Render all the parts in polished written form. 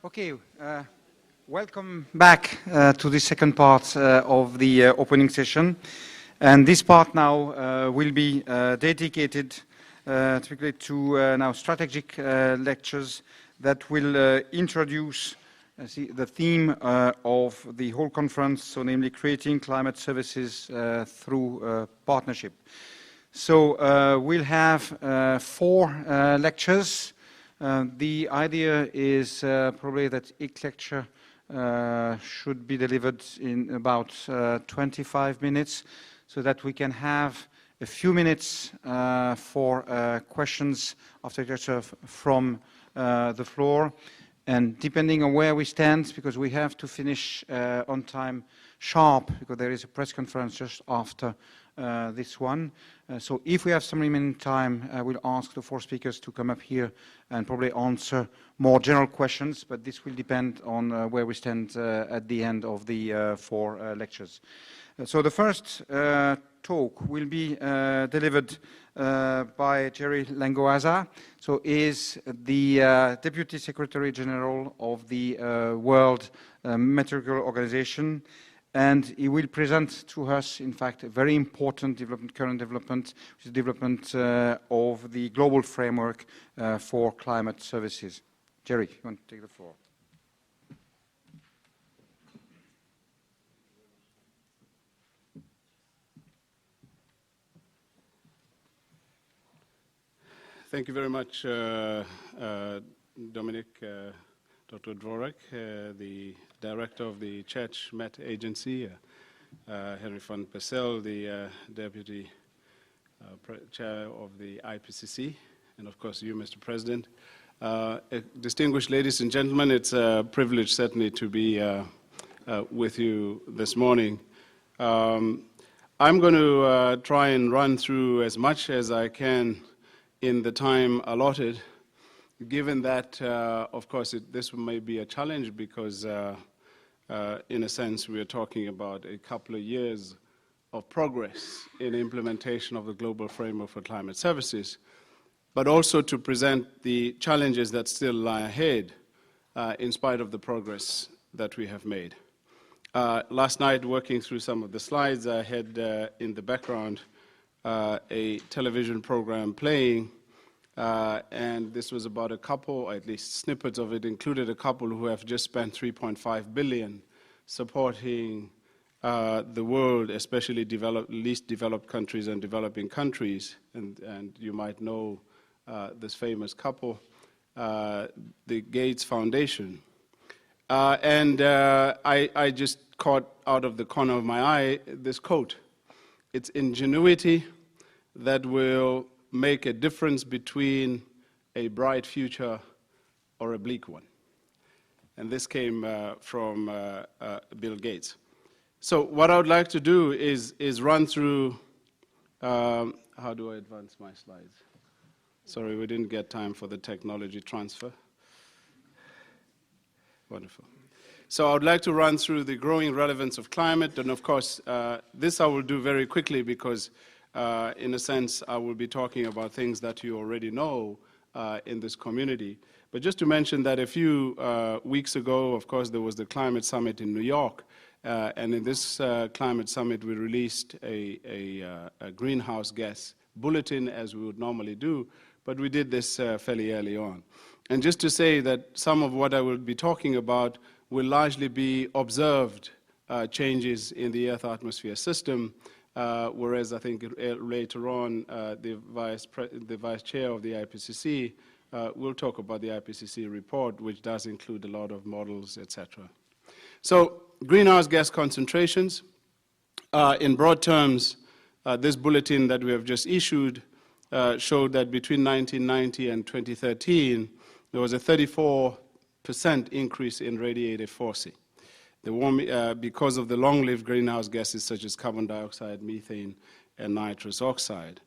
Okay, welcome back to the second part of the opening session. And this part now will be dedicated typically to now strategic lectures that will introduce the theme of the whole conference, so namely creating climate services through partnership. So we'll have 4 lectures. The idea is probably that each lecture should be delivered in about 25 minutes so that we can have a few minutes for questions after the lecture from the floor. And depending on where we stand, because we have to finish on time sharp, because there is a press conference just after this one. So if we have some remaining time, we'll ask the 4 speakers to come up here and probably answer more general questions, but this will depend on where we stand at the end of the 4 lectures. So the first talk will be delivered by Jerry Langoaza. So is the Deputy Secretary General of the World Meteorological Organization. And he will present to us, in fact, a very important development, current development, which is the development of the global framework for climate services. Jerry, you want to take the floor? Thank you very much, Dominic, Dr. Dvorak, the Director of the Church Met Agency, Henry van Persel, the Deputy Chair of the IPCC, and of course you, Mr. President. Distinguished ladies and gentlemen, it's a privilege certainly to be with you this morning. I'm going to try and run through as much as I can in the time allotted, given that, of course, this may be a challenge because, in a sense, we are talking about a couple of years of progress in implementation of the global framework for climate services, but also to present the challenges that still lie ahead in spite of the progress that we have made. Last night, working through some of the slides, I had in the background a television program playing, and this was about a couple, at least snippets of it included a couple who have just spent $3.5 billion supporting the world, especially least developed countries and developing countries. And you might know this famous couple, the Gates Foundation. I just caught out of the corner of my eye this quote. It's ingenuity that will make a difference between a bright future or a bleak one. And this came from Bill Gates. So what I would like to do is run through, how do I advance my slides? Sorry, we didn't get time for the technology transfer. Wonderful. So I would like to run through the growing relevance of climate, and of course, this I will do very quickly because, in a sense, I will be talking about things that you already know in this community. But just to mention that a few weeks ago, of course, there was the Climate Summit in New York, and in this Climate Summit, we released a greenhouse gas bulletin, as we would normally do, but we did this fairly early on. And just to say that some of what I will be talking about will largely be observed changes in the Earth atmosphere system, whereas I think later on the Vice Chair of the IPCC will talk about the IPCC report, which does include a lot of models, etc. So greenhouse gas concentrations, in broad terms, this bulletin that we have just issued showed that between 1990 and 2013, there was a 34% increase in radiative forcing. Because of the long-lived greenhouse gases such as carbon dioxide, methane, and nitrous oxide.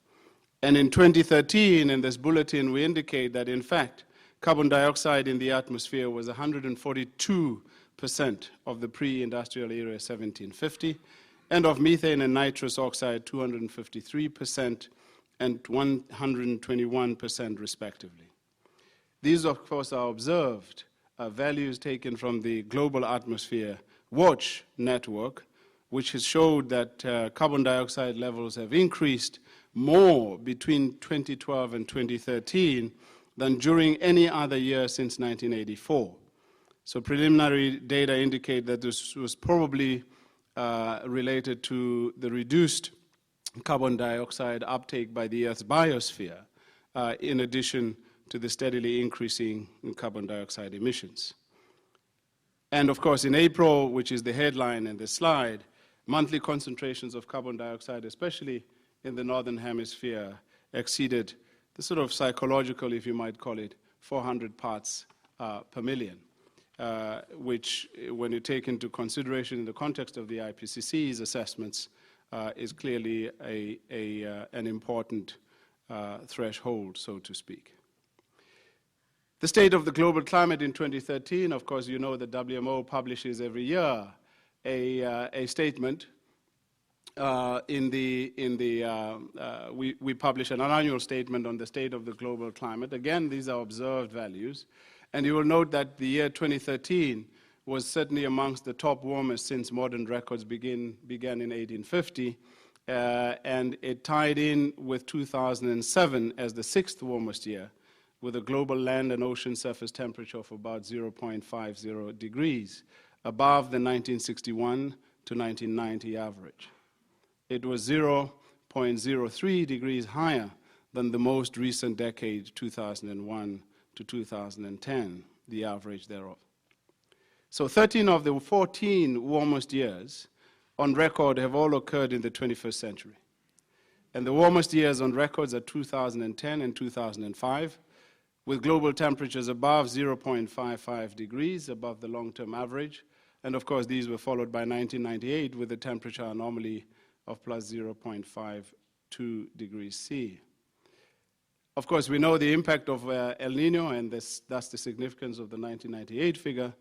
And in 2013, in this bulletin, we indicate that, in fact, carbon dioxide in the atmosphere was 142% of the pre-industrial era 1750, and of methane and nitrous oxide, 253% and 121% respectively. These, of course, are observed values taken from the Global Atmosphere Watch network, which has showed that carbon dioxide levels have increased more between 2012 and 2013 than during any other year since 1984. So preliminary data indicate that this was probably related to the reduced carbon dioxide uptake by the Earth's biosphere, in addition to the steadily increasing carbon dioxide emissions. And of course, in April, which is the headline in this slide, monthly concentrations of carbon dioxide, especially in the northern hemisphere, exceeded the sort of psychological, if you might call it, 400 parts per million, which, when you take into consideration in the context of the IPCC's assessments, is clearly an important threshold, so to speak. The state of the global climate in 2013, of course, you know the WMO publishes every year a statement. We publish an annual statement on the state of the global climate. Again, these are observed values. And you will note that the year 2013 was certainly amongst the top warmest since modern records began in 1850. And it tied in with 2007 as the 6th warmest year, with a global land and ocean surface temperature of about 0.50 degrees, above the 1961 to 1990 average. It was 0.03 degrees higher than the most recent decade, 2001 to 2010, the average thereof. So 13 of the 14 warmest years on record have all occurred in the 21st century. And the warmest years on records are 2010 and 2005, with global temperatures above 0.55 degrees, above the long-term average. And of course, these were followed by 1998 with a temperature anomaly of plus 0.52 degrees C. Of course, we know the impact of El Nino, and that's the significance of the 1998 figure,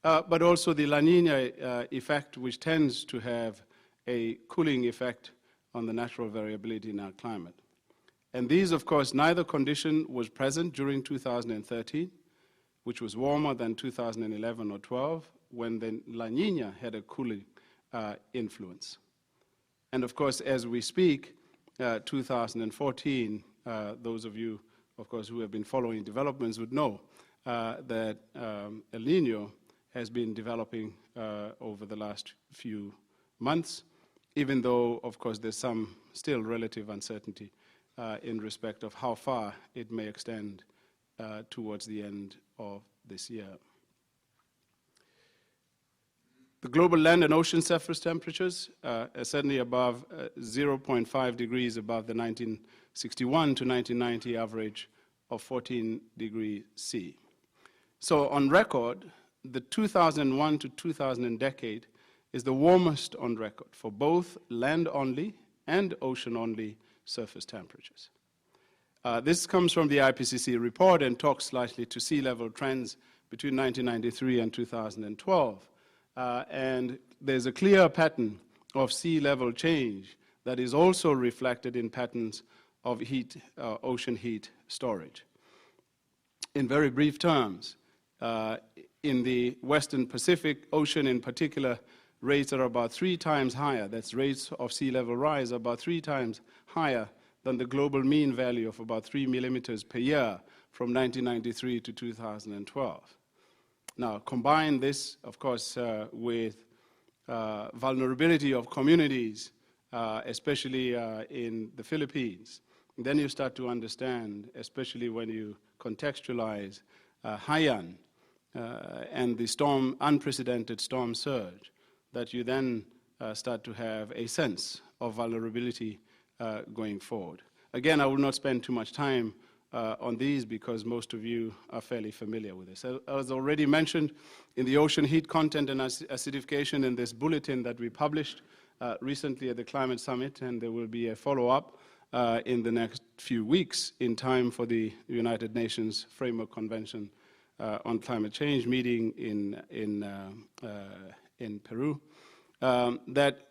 but also the La Nina effect, which tends to have a cooling effect on the natural variability in our climate. And these, of course, neither condition was present during 2013, which was warmer than 2011 or 12, when the La Nina had a cooling influence. And of course, as we speak, 2014, those of you, of course, who have been following developments would know that El Nino has been developing over the last few months, even though, of course, there's some still relative uncertainty in respect of how far it may extend towards the end of this year. The global land and ocean surface temperatures are certainly above 0.5 degrees above the 1961 to 1990 average of 14 degrees C. So on record, the 2001 to 2000 decade is the warmest on record for both land-only and ocean-only surface temperatures. This comes from the IPCC report and talks slightly to sea level trends between 1993 and 2012. And there's a clear pattern of sea level change that is also reflected in patterns of heat, ocean heat storage. In very brief terms, in the Western Pacific Ocean in particular, rates are about 3 times higher. That's rates of sea level rise about 3 times higher than the global mean value of about 3 millimeters per year from 1993 to 2012. Now, combine this, of course, with vulnerability of communities, especially in the Philippines. And then you start to understand, especially when you contextualize Haiyan and the unprecedented storm surge, that you then start to have a sense of vulnerability going forward. Again, I will not spend too much time on these because most of you are fairly familiar with this. As already mentioned, in the ocean heat content and acidification in this bulletin that we published recently at the Climate Summit, and there will be a follow-up in the next few weeks in time for the United Nations Framework Convention on Climate Change meeting in Peru, that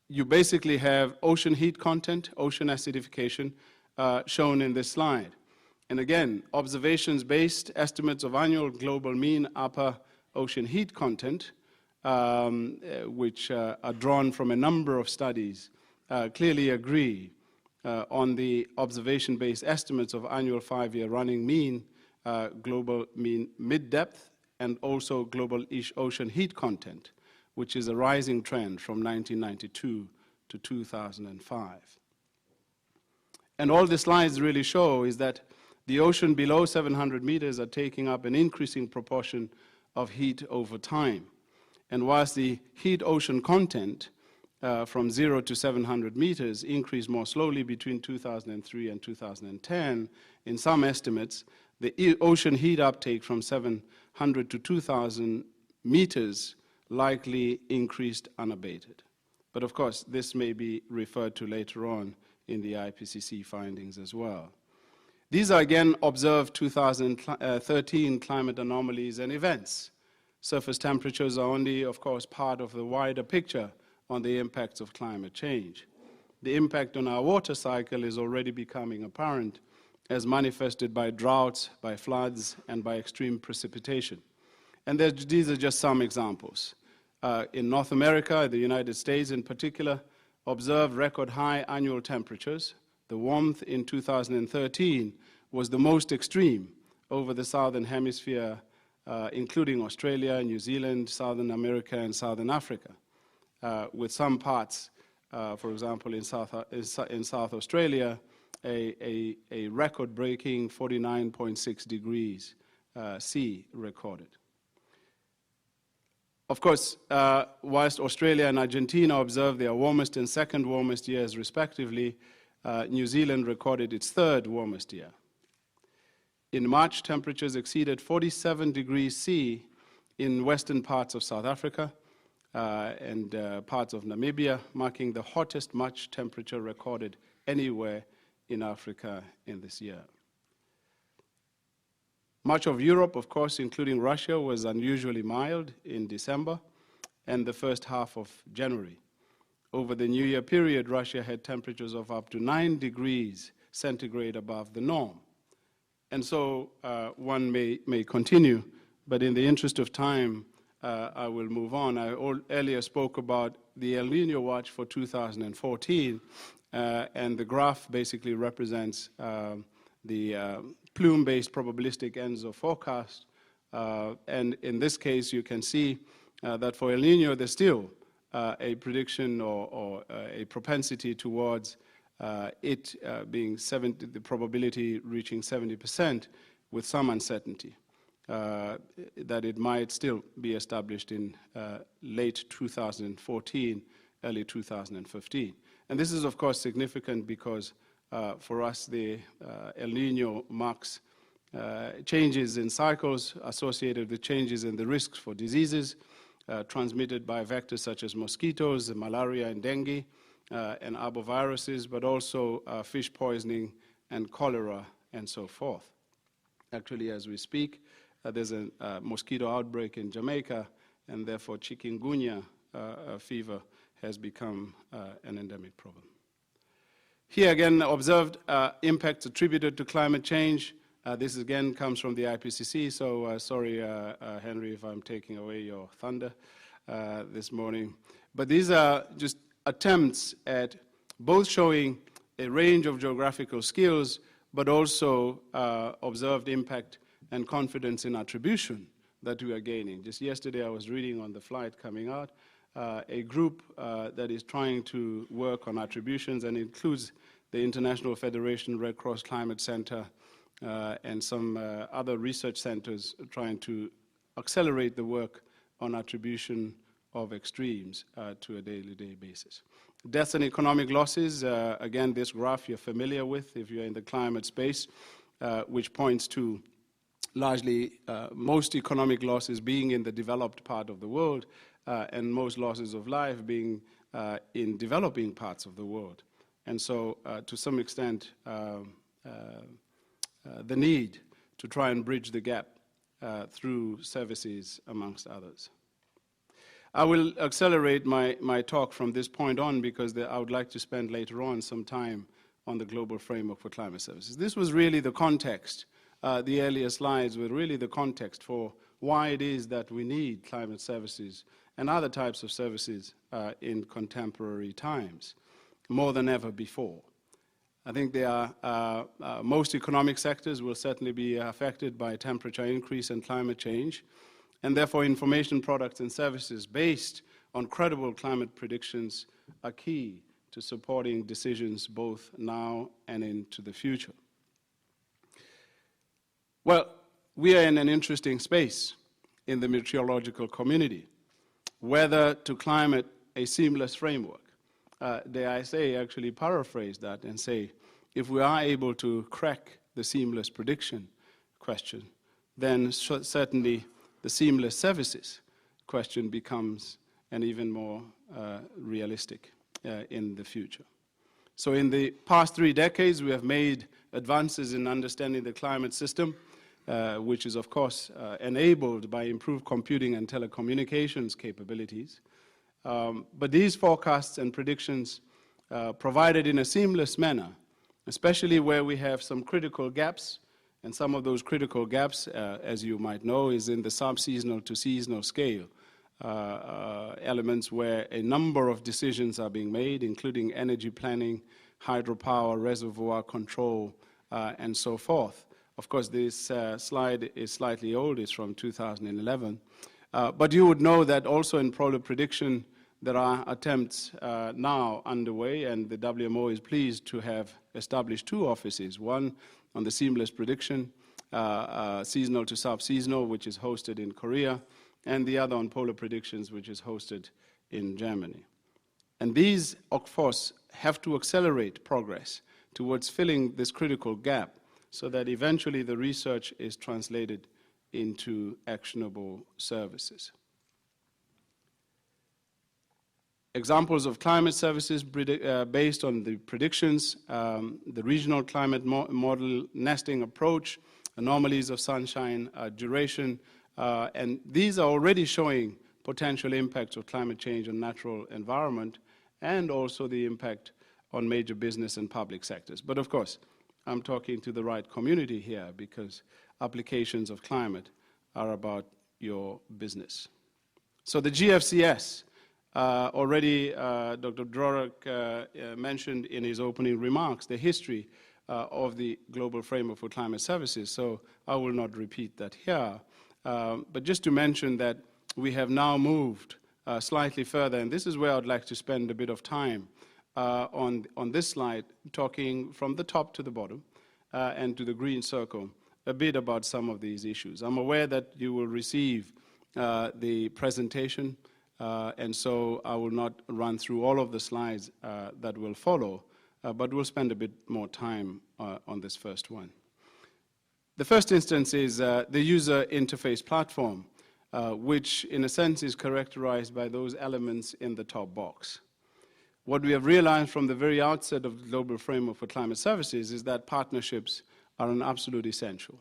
you basically have ocean heat content, ocean acidification, shown in this slide. And again, observations-based estimates of annual global mean upper ocean heat content, which are drawn from a number of studies, clearly agree on the observation-based estimates of annual 5-year running mean, global mean mid-depth, and also global ocean heat content, which is a rising trend from 1992 to 2005. And all the slides really show is that the ocean below 700 meters are taking up an increasing proportion of heat over time. And whilst the heat ocean content from 0 to 700 meters increased more slowly between 2003 and 2010, in some estimates, the ocean heat uptake from 700 to 2,000 meters likely increased unabated. But of course, this may be referred to later on in the IPCC findings as well. These are again observed 2013 climate anomalies and events. Surface temperatures are only, of course, part of the wider picture on the impacts of climate change. The impact on our water cycle is already becoming apparent, as manifested by droughts, by floods, and by extreme precipitation. And these are just some examples. In North America, the United States in particular, observed record high annual temperatures. The warmth in 2013 was the most extreme over the southern hemisphere, including Australia, New Zealand, Southern America, and Southern Africa, with some parts, for example, in South Australia, a record-breaking 49.6 degrees C recorded. Of course, whilst Australia and Argentina observed their warmest and second warmest years respectively, New Zealand recorded its third warmest year. In March, temperatures exceeded 47 degrees C in western parts of South Africa and parts of Namibia, marking the hottest March temperature recorded anywhere in Africa in this year. Much of Europe, of course, including Russia, was unusually mild in December and the first half of January. Over the New Year period, Russia had temperatures of up to 9 degrees centigrade above the norm. And so one may continue, but in the interest of time, I will move on. I earlier spoke about the El Niño watch for 2014, and the graph basically represents the plume-based probabilistic ends of forecast. And in this case, you can see that for El Niño, there's still a prediction or a propensity towards it being the probability reaching 70% with some uncertainty, that it might still be established in late 2014, early 2015. And this is, of course, significant because for us, the El Niño marks changes in cycles associated with changes in the risks for diseases transmitted by vectors such as mosquitoes, malaria and dengue, and arboviruses, but also fish poisoning and cholera and so forth. Actually, as we speak, there's a mosquito outbreak in Jamaica, and therefore chikungunya fever has become an endemic problem. Here again, observed impacts attributed to climate change. This again comes from the IPCC, so sorry, Henry, if I'm taking away your thunder this morning. But these are just attempts at both showing a range of geographical skills, but also observed impact and confidence in attribution that we are gaining. Just yesterday I was reading on the flight coming out, a group that is trying to work on attributions and includes the International Federation Red Cross Climate Center and some other research centers trying to accelerate the work on attribution of extremes to a day-to-day basis. Deaths and economic losses, again, this graph you're familiar with if you're in the climate space, which points to largely most economic losses being in the developed part of the world and most losses of life being in developing parts of the world. And so, to some extent, the need to try and bridge the gap through services, amongst others. I will accelerate my talk from this point on because I would like to spend later on some time on the global framework for climate services. This was really the context. The earlier slides were really the context for why it is that we need climate services and other types of services in contemporary times, more than ever before. I think most economic sectors will certainly be affected by temperature increase and climate change, and therefore information products and services based on credible climate predictions are key to supporting decisions both now and into the future. Well, we are in an interesting space in the meteorological community. Weather to climate, a seamless framework. Dare I say, actually paraphrase that and say, if we are able to crack the seamless prediction question, then certainly the seamless services question becomes an even more realistic in the future. So in the past 3 decades, we have made advances in understanding the climate system, which is, of course, enabled by improved computing and telecommunications capabilities. But these forecasts and predictions provided in a seamless manner, especially where we have some critical gaps, and some of those critical gaps, as you might know, is in the sub-seasonal to seasonal scale, elements where a number of decisions are being made, including energy planning, hydropower, reservoir control, and so forth. Of course, this slide is slightly old, it's from 2011. But you would know that also in polar prediction, there are attempts now underway, and the WMO is pleased to have established 2 offices, one on the seamless prediction, seasonal to sub-seasonal, which is hosted in Korea, and the other on polar predictions, which is hosted in Germany. And these, of course, have to accelerate progress towards filling this critical gap so that eventually the research is translated into actionable services. Examples of climate services based on the predictions, the regional climate model nesting approach, anomalies of sunshine duration, and these are already showing potential impacts of climate change on natural environment and also the impact on major business and public sectors. But of course, I'm talking to the right community here because applications of climate are about your business. So the GFCS, already Dr. Dvorak mentioned in his opening remarks the history of the Global Framework for Climate Services, so I will not repeat that here. But just to mention that we have now moved slightly further, and this is where I'd like to spend a bit of time on this slide, talking from the top to the bottom and to the green circle, a bit about some of these issues. I'm aware that you will receive the presentation, and so I will not run through all of the slides that will follow, but we'll spend a bit more time on this first one. The first instance is the user interface platform, which in a sense is characterized by those elements in the top box. What we have realized from the very outset of the Global Framework for Climate Services is that partnerships are an absolute essential.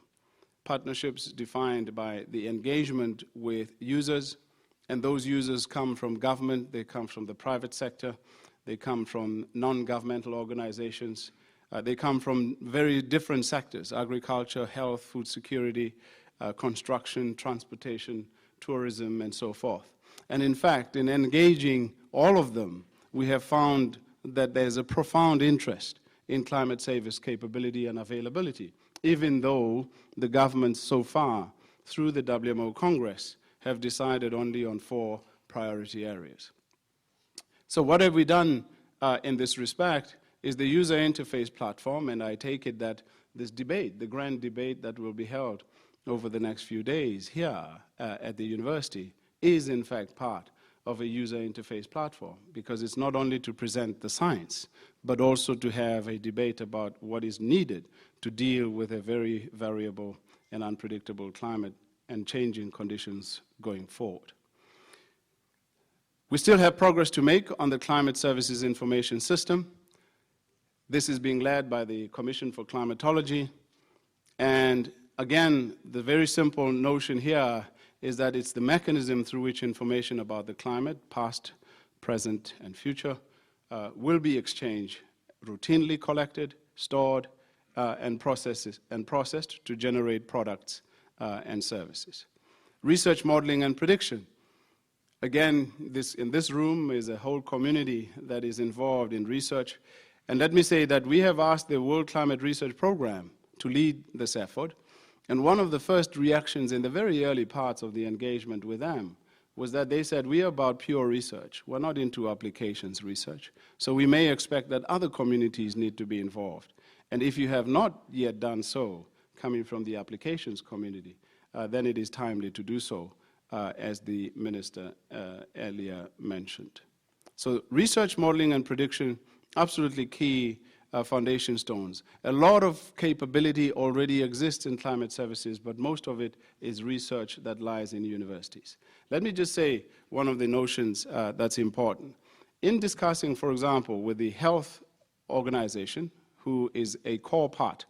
Partnerships defined by the engagement with users, and those users come from government, they come from the private sector, they come from non-governmental organizations, they come from very different sectors: agriculture, health, food security, construction, transportation, tourism, and so forth. And in fact, in engaging all of them, we have found that there's a profound interest in climate service capability and availability, even though the governments so far, through the WMO Congress, have decided only on 4 priority areas. So what have we done in this respect is the user interface platform, and I take it that this debate, the grand debate that will be held over the next few days here at the university, is in fact part of a user interface platform, because it's not only to present the science, but also to have a debate about what is needed to deal with a very variable and unpredictable climate and changing conditions going forward. We still have progress to make on the Climate Services Information System. This is being led by the Commission for Climatology. And again, the very simple notion here is that it's the mechanism through which information about the climate, past, present, and future, will be exchanged, routinely collected, stored, and processed to generate products and services. Research, modeling, and prediction. Again, in this room is a whole community that is involved in research. And let me say that we have asked the World Climate Research Program to lead this effort. And one of the first reactions in the very early parts of the engagement with them was that they said, we are about pure research. We're not into applications research. So we may expect that other communities need to be involved. And if you have not yet done so, coming from the applications community, then it is timely to do so, as the minister earlier mentioned. So research, modeling, and prediction, absolutely key foundation stones. A lot of capability already exists in climate services, but most of it is research that lies in universities. Let me just say one of the notions that's important. In discussing, for example, with the Health Organization, who is a core part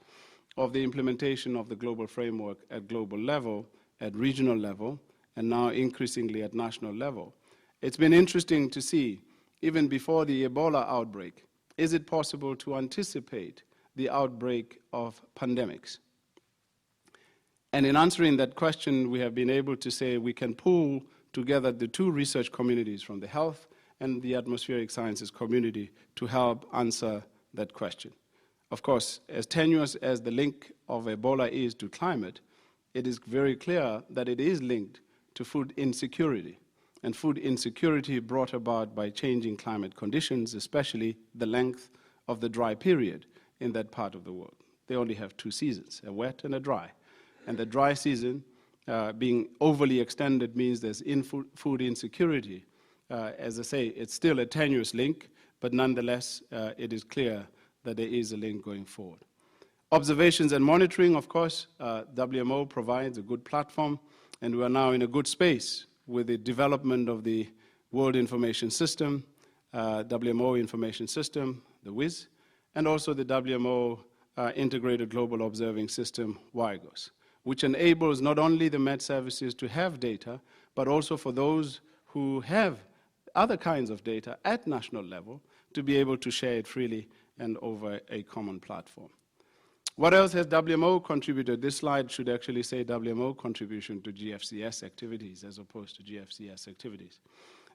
of the implementation of the global framework at global level, at regional level, and now increasingly at national level, it's been interesting to see, even before the Ebola outbreak, is it possible to anticipate the outbreak of pandemics? And in answering that question, we have been able to say we can pool together the two research communities from the health and the atmospheric sciences community to help answer that question. Of course, as tenuous as the link of Ebola is to climate, it is very clear that it is linked to food insecurity, and food insecurity brought about by changing climate conditions, especially the length of the dry period in that part of the world. They only have two seasons, a wet and a dry. And the dry season being overly extended means there's food insecurity. As I say, it's still a tenuous link, but nonetheless, it is clear that there is a link going forward. Observations and monitoring, of course, WMO provides a good platform, and we are now in a good space with the development of the World Information System, WMO Information System, the WIS, and also the WMO Integrated Global Observing System, WIGOS, which enables not only the Met services to have data, but also for those who have other kinds of data at national level to be able to share it freely and over a common platform. What else has WMO contributed? This slide should actually say WMO contribution to GFCS activities as opposed to GFCS activities.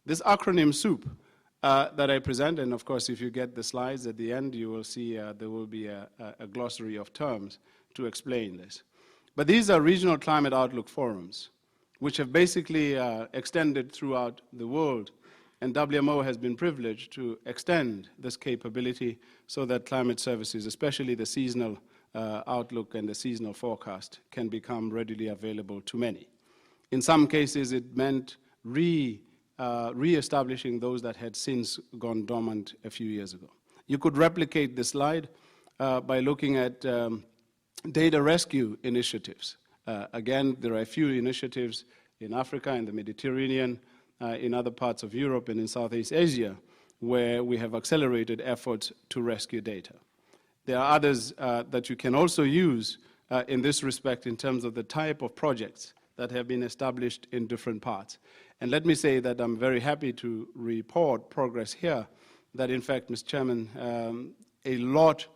This acronym SOUP that I present, and of course if you get the slides at the end, you will see there will be a glossary of terms to explain this. But these are regional climate outlook forums, which have basically extended throughout the world, and WMO has been privileged to extend this capability so that climate services, especially the seasonal outlook and the seasonal forecast, can become readily available to many. In some cases, it meant re-establishing those that had since gone dormant a few years ago. You could replicate this slide by looking at data rescue initiatives. Again, there are a few initiatives in Africa and the Mediterranean, in other parts of Europe and in Southeast Asia, where we have accelerated efforts to rescue data. There are others that you can also use in this respect in terms of the type of projects that have been established in different parts. And let me say that I'm very happy to report progress here, that in fact, Mr. Chairman, a lot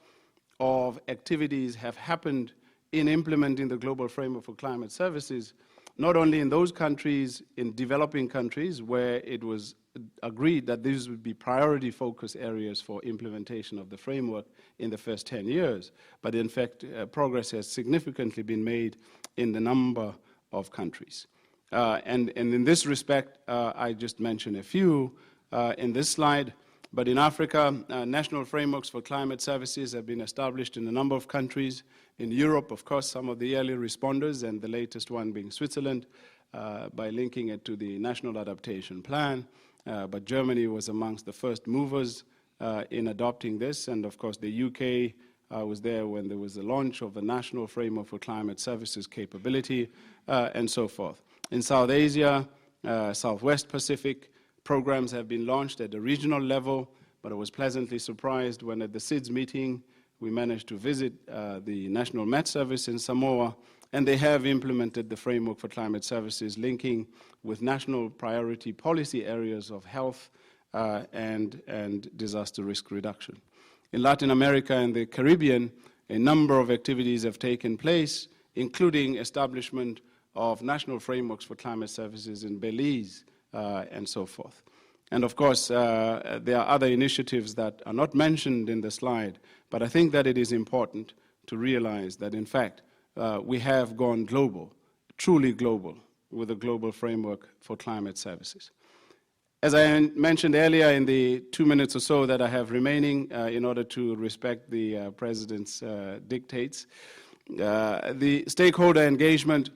of activities have happened in implementing the Global Framework for Climate Services, not only in those countries, in developing countries, where it was agreed that these would be priority focus areas for implementation of the framework in the first 10 years, but in fact, progress has significantly been made in the number of countries. And in this respect, I just mentioned a few in this slide, but in Africa, national frameworks for climate services have been established in a number of countries. In Europe, of course, some of the early responders, and the latest one being Switzerland, by linking it to the National Adaptation Plan. But Germany was amongst the first movers in adopting this, and of course the UK was there when there was the launch of the National Framework for Climate Services capability, and so forth. In South Asia, Southwest Pacific, programs have been launched at a regional level, but I was pleasantly surprised when at the SIDS meeting we managed to visit the National Met Service in Samoa, and they have implemented the Framework for Climate Services linking with national priority policy areas of health and disaster risk reduction. In Latin America and the Caribbean, a number of activities have taken place, including establishment of national frameworks for climate services in Belize and so forth. And of course, there are other initiatives that are not mentioned in the slide, but I think that it is important to realize that, in fact, we have gone global, truly global, with a global framework for climate services. As I mentioned earlier, in the 2 minutes or so that I have remaining, in order to respect the President's dictates, the stakeholder engagement,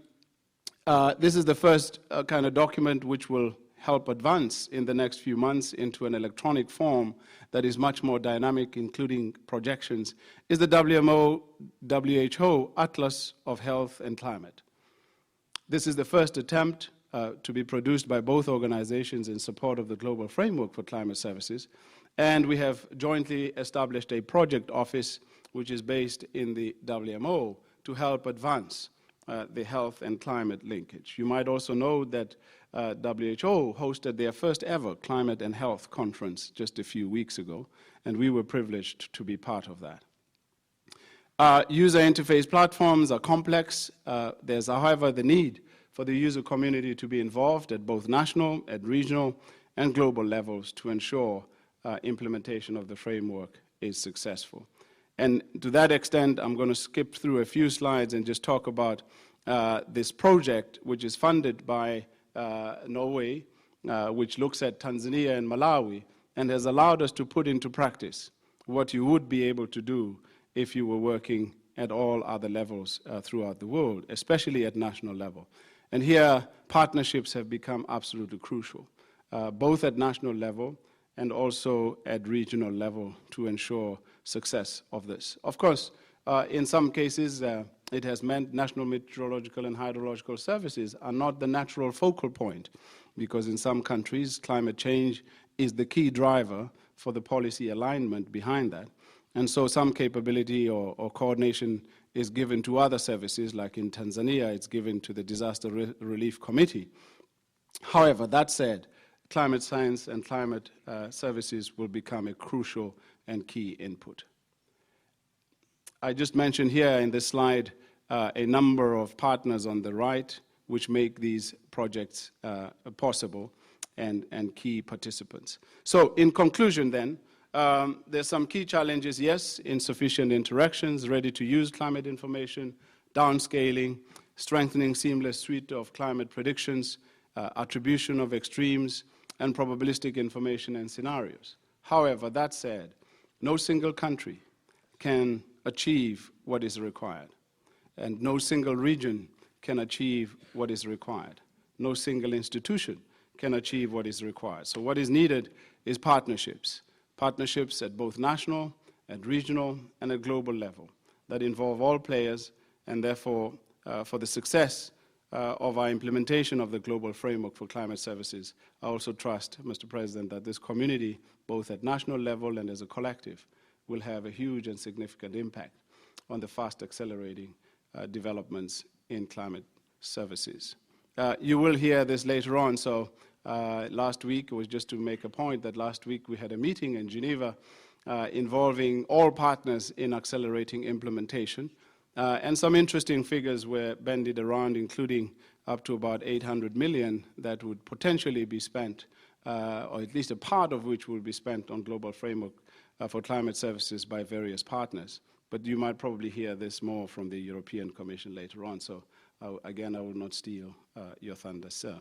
this is the first kind of document which will help advance in the next few months into an electronic form that is much more dynamic, including projections, is the WHO Atlas of Health and Climate. This is the first attempt to be produced by both organizations in support of the Global Framework for Climate Services, and we have jointly established a project office which is based in the WMO to help advance the health and climate linkage. You might also know that WHO hosted their first ever climate and health conference just a few weeks ago, and we were privileged to be part of that. User interface platforms are complex. There's, however, the need for the user community to be involved at both national, at regional, and global levels to ensure implementation of the framework is successful. And to that extent, I'm going to skip through a few slides and just talk about this project, which is funded by Norway, which looks at Tanzania and Malawi, and has allowed us to put into practice what you would be able to do if you were working at all other levels throughout the world, especially at national level. And here, partnerships have become absolutely crucial, both at national level and also at regional level to ensure success of this. Of course, in some cases, it has meant national meteorological and hydrological services are not the natural focal point, because in some countries, climate change is the key driver for the policy alignment behind that. And so some capability or coordination is given to other services, like in Tanzania, it's given to the Disaster Relief Committee. However, that said, climate science and climate services will become a crucial and key input. I just mentioned here in this slide a number of partners on the right which make these projects possible and key participants. So in conclusion then, there's some key challenges, yes, insufficient interactions, ready-to-use climate information, downscaling, strengthening seamless suite of climate predictions, attribution of extremes, and probabilistic information and scenarios. However, that said, no single country can achieve what is required, and no single region can achieve what is required. No single institution can achieve what is required. So what is needed is partnerships. Partnerships at both national, at regional, and at global level that involve all players, and therefore, for the success of our implementation of the Global Framework for Climate Services, I also trust, Mr. President, that this community, both at national level and as a collective, will have a huge and significant impact on the fast accelerating developments in climate services. You will hear this later on, so last week, it was just to make a point that last week we had a meeting in Geneva involving all partners in accelerating implementation. And some interesting figures were bandied around, including up to about 800 million that would potentially be spent, or at least a part of which will be spent on global framework for climate services by various partners. But you might probably hear this more from the European Commission later on, so again, I will not steal your thunder, sir.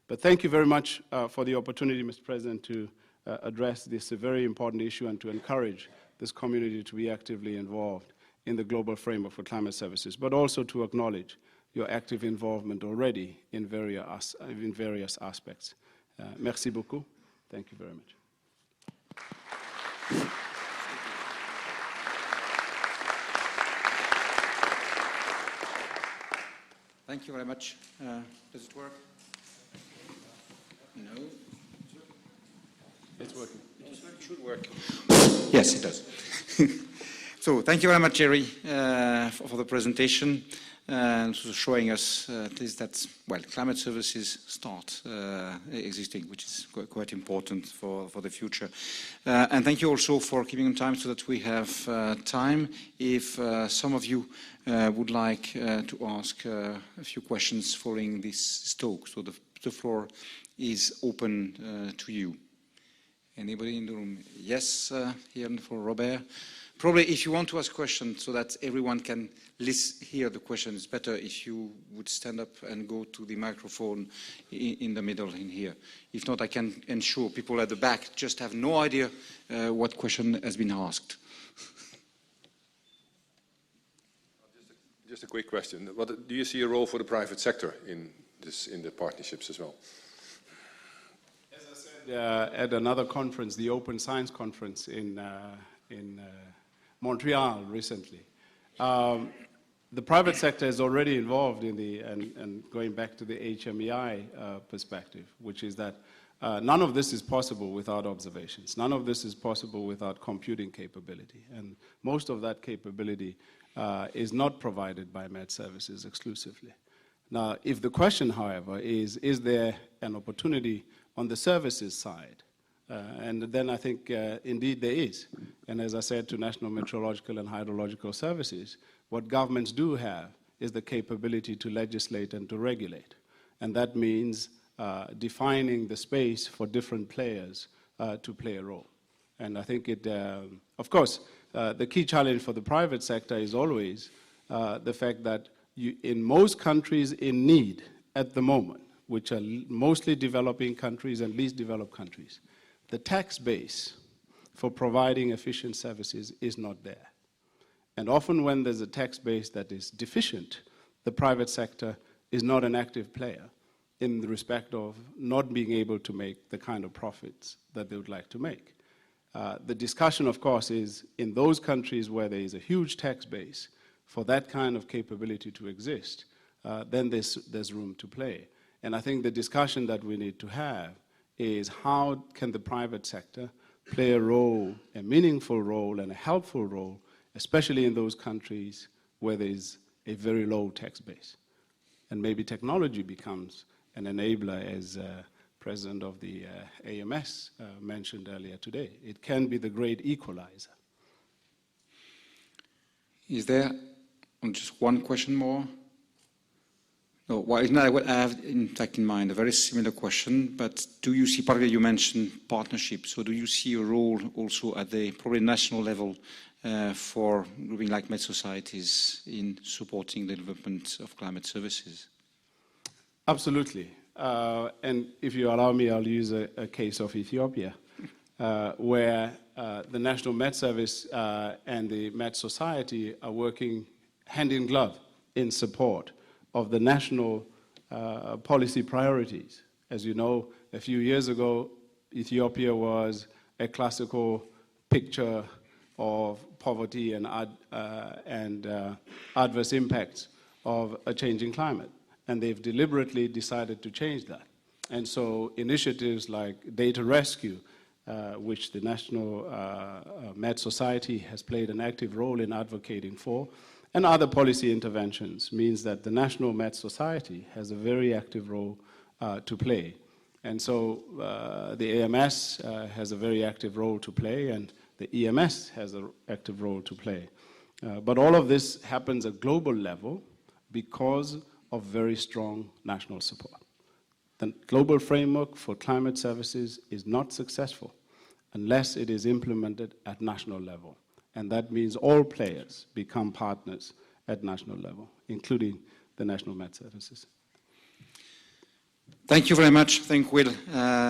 But thank you very much for the opportunity, Mr. President, to address this very important issue and to encourage this community to be actively involved in the global framework for climate services, but also to acknowledge your active involvement already in various aspects. Merci beaucoup. Thank you very much. Thank you very much. Does it work? No. It's working. It should work. Yes, it does. So thank you very much, Jerry, for the presentation and showing us at least that, well, climate services start existing, which is quite important for the future. And thank you also for keeping on time so that we have time. If some of you would like to ask a few questions following this talk, so the floor is open to you. Anybody in the room? Yes, here for Robert. Probably if you want to ask questions so that everyone can hear the question, it's better if you would stand up and go to the microphone in the middle in here. If not, I can ensure people at the back just have no idea what question has been asked. Just a quick question. Do you see a role for the private sector in the partnerships as well? As I said at another conference, the Open Science Conference in Montreal recently, the private sector is already involved in and going back to the HMEI perspective, which is that none of this is possible without observations. None of this is possible without computing capability. And most of that capability is not provided by Met Services exclusively. Now, if the question, however, is there an opportunity on the services side? And then I think indeed there is. And as I said to National Meteorological and Hydrological Services, what governments do have is the capability to legislate and to regulate. And that means defining the space for different players to play a role. And I think of course, the key challenge for the private sector is always the fact that in most countries in need at the moment, which are mostly developing countries and least developed countries, the tax base for providing efficient services is not there. And often when there's a tax base that is deficient, the private sector is not an active player in the respect of not being able to make the kind of profits that they would like to make. The discussion, of course, is in those countries where there is a huge tax base for that kind of capability to exist, then there's room to play. And I think the discussion that we need to have is how can the private sector play a role, a meaningful role and a helpful role, especially in those countries where there is a very low tax base. And maybe technology becomes an enabler, as President of the EMS mentioned earlier today. It can be the great equalizer. Is there just one question more? No, well, I have in fact in mind a very similar question, but do you see, partly you mentioned partnerships, so do you see a role also at the probably national level for grouping like Met Societies in supporting the development of climate services? Absolutely. And if you allow me, I'll use a case of Ethiopia, where the National Met Service and the Met Society are working hand in glove in support of the national policy priorities. As you know, a few years ago, Ethiopia was a classical picture of poverty and adverse impacts of a changing climate. And they've deliberately decided to change that. And so initiatives like data rescue, which the National Met Society has played an active role in advocating for, and other policy interventions means that the National Met Society has a very active role to play. And so the AMS has a very active role to play, and the EMS has an active role to play. But all of this happens at global level because of very strong national support. The global framework for climate services is not successful unless it is implemented at national level. And that means all players become partners at national level, including the National Met Services. Thank you very much. I think we'll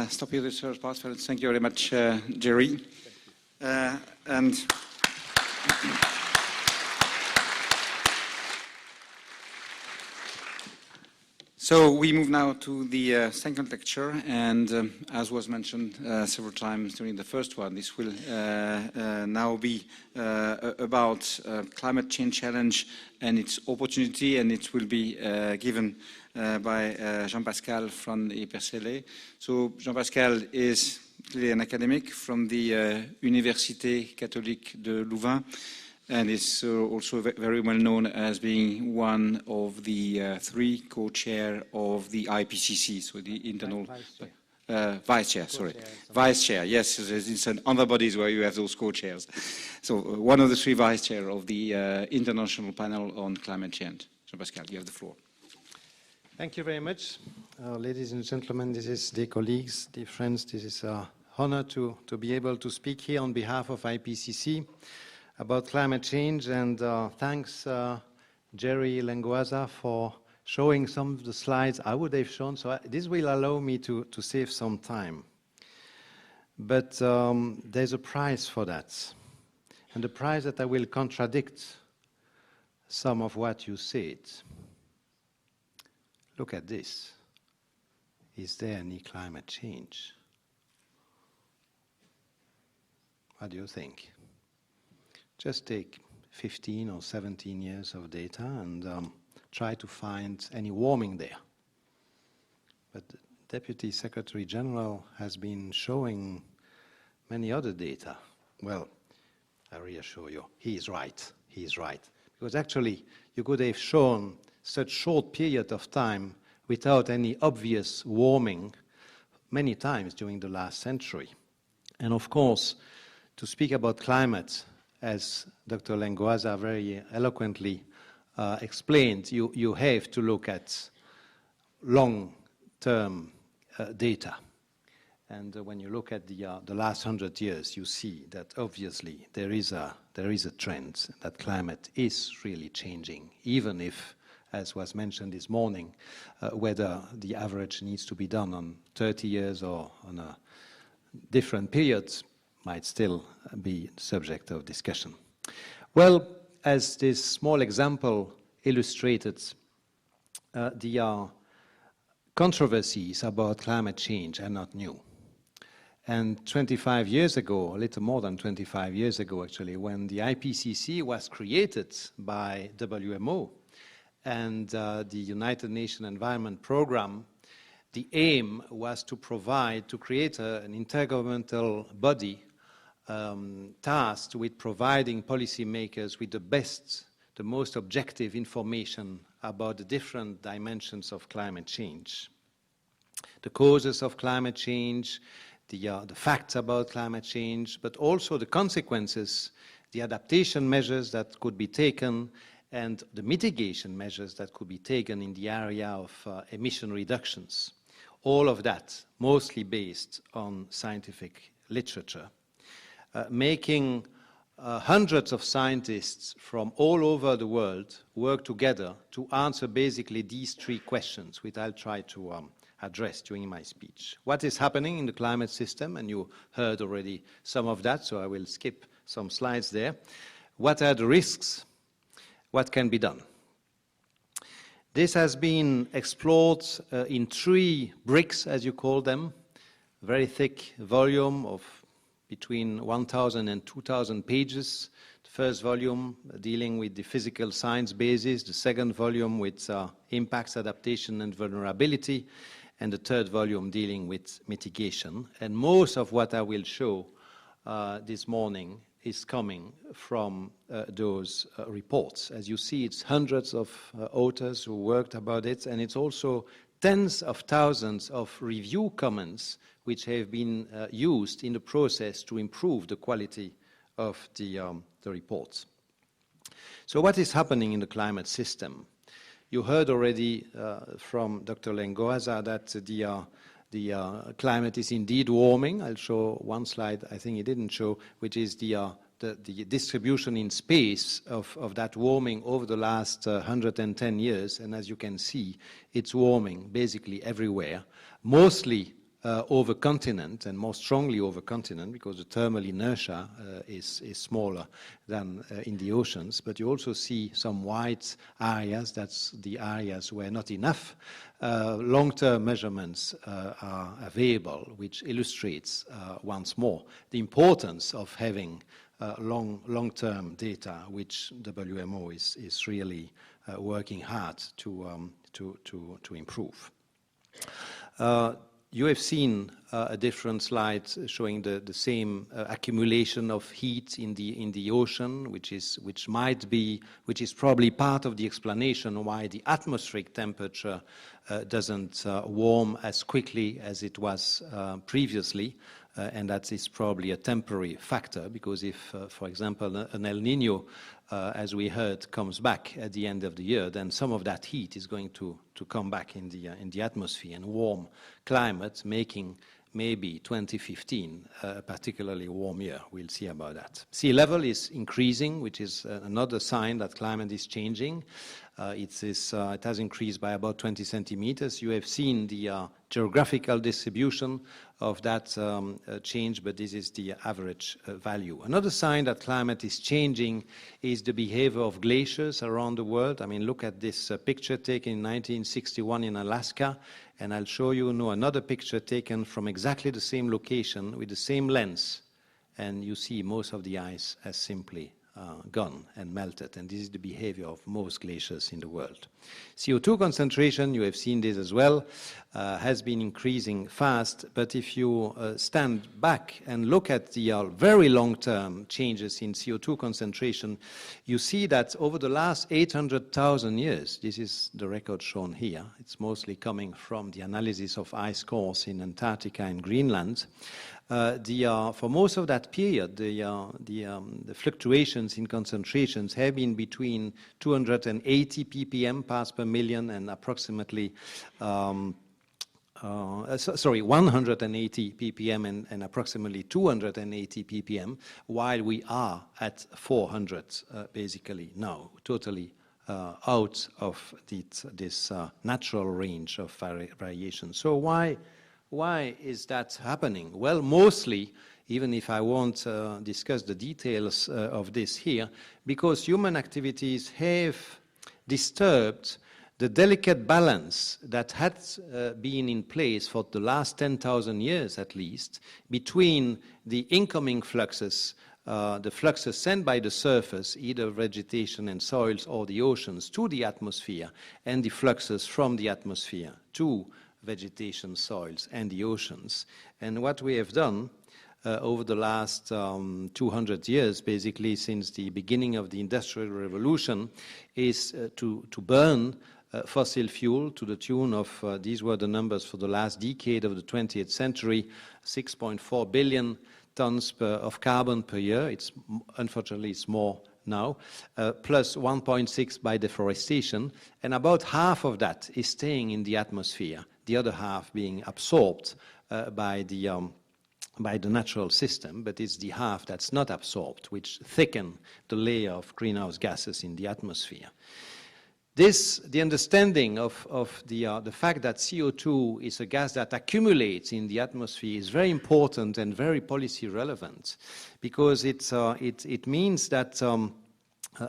stop here this first part. Thank you very much, Jerry. So we move now to the second lecture, and as was mentioned several times during the first one, this will now be about climate change challenge and its opportunity, and it will be given by Jean-Pascal from the EPCLA. So Jean-Pascal is clearly an academic from the Université Catholique de Louvain, and is also very well known as being one of the three co-chair of the IPCC, so the internal... Vice chair, sorry. Vice chair, yes, it's in other bodies where you have those co-chairs. So one of the three vice chair of the International Panel on Climate Change. Jean-Pascal, you have the floor. Thank you very much. Ladies and gentlemen, dear colleagues, dear friends, this is an honor to be able to speak here on behalf of IPCC about climate change, and thanks Jerry Lenguaza for showing some of the slides I would have shown, so this will allow me to save some time. But there's a price for that, and the price that I will contradict some of what you said. Look at this. Is there any climate change? What do you think? Just take 15 or 17 years of data and try to find any warming there. But the Deputy Secretary General has been showing many other data. Well, I reassure you, he is right. He is right. Because actually, you could have shown such short period of time without any obvious warming many times during the last century. And of course, to speak about climate, as Dr. Lenguaza very eloquently explained, you have to look at long-term data. And when you look at the last 100 years, you see that obviously there is a trend that climate is really changing, even if, as was mentioned this morning, whether the average needs to be done on 30 years or on a different periods might still be the subject of discussion. Well, as this small example illustrated, the controversies about climate change are not new. And 25 years ago, a little more than 25 years ago actually, when the IPCC was created by WMO and the United Nations Environment Programme, the aim was to create an intergovernmental body tasked with providing policymakers with the most objective information about the different dimensions of climate change. The causes of climate change, the facts about climate change, but also the consequences, the adaptation measures that could be taken, and the mitigation measures that could be taken in the area of emission reductions. All of that mostly based on scientific literature. Making hundreds of scientists from all over the world work together to answer basically these three questions, which I'll try to address during my speech. What is happening in the climate system? And you heard already some of that, so I will skip some slides there. What are the risks? What can be done? This has been explored in three bricks, as you call them, very thick volume of between 1,000 and 2,000 pages. The first volume dealing with the physical science basis, the second volume with impacts, adaptation and vulnerability, and the third volume dealing with mitigation. And most of what I will show this morning is coming from those reports. As you see, it's hundreds of authors who worked about it, and it's also tens of thousands of review comments which have been used in the process to improve the quality of the reports. So what is happening in the climate system? You heard already from Dr. Lenguaza that the climate is indeed warming. I'll show one slide I think he didn't show, which is the distribution in space of that warming over the last 110 years. And as you can see, it's warming basically everywhere, mostly over continent, and more strongly over continent, because the thermal inertia is smaller than in the oceans. But you also see some white areas. That's the areas where not enough long-term measurements are available, which illustrates once more the importance of having long-term data, which WMO is really working hard to improve. You have seen a different slide showing the same accumulation of heat in the ocean, which is probably part of the explanation why the atmospheric temperature doesn't warm as quickly as it was previously. And that is probably a temporary factor, because if, for example, an El Nino, as we heard, comes back at the end of the year, then some of that heat is going to come back in the atmosphere and warm climate, making maybe 2015 a particularly warm year. We'll see about that. Sea level is increasing, which is another sign that climate is changing. It has increased by about 20 centimeters. You have seen the geographical distribution of that change, but this is the average value. Another sign that climate is changing is the behavior of glaciers around the world. I mean, look at this picture taken in 1961 in Alaska, and I'll show you another picture taken from exactly the same location with the same lens, and you see most of the ice has simply gone and melted, and this is the behavior of most glaciers in the world. CO2 concentration, you have seen this as well, has been increasing fast, but if you stand back and look at the very long-term changes in CO2 concentration, you see that over the last 800,000 years, this is the record shown here, it's mostly coming from the analysis of ice cores in Antarctica and Greenland. For most of that period, the fluctuations in concentrations have been between 280 ppm parts per million and approximately 180 ppm and approximately 280 ppm, while we are at 400 basically now, totally out of this natural range of variation. So why is that happening? Well, mostly, even if I won't discuss the details of this here, because human activities have disturbed the delicate balance that had been in place for the last 10,000 years at least, between the incoming fluxes, the fluxes sent by the surface, either vegetation and soils or the oceans, to the atmosphere, and the fluxes from the atmosphere to vegetation, soils, and the oceans. And what we have done over the last 200 years, basically since the beginning of the Industrial Revolution, is to burn fossil fuel to the tune of, these were the numbers for the last decade of the 20th century, 6.4 billion tons of carbon per year. Unfortunately, it's more now, plus 1.6 by deforestation, and about half of that is staying in the atmosphere, the other half being absorbed by the natural system, but it's the half that's not absorbed, which thicken the layer of greenhouse gases in the atmosphere. The understanding of the fact that CO2 is a gas that accumulates in the atmosphere is very important and very policy relevant, because it means that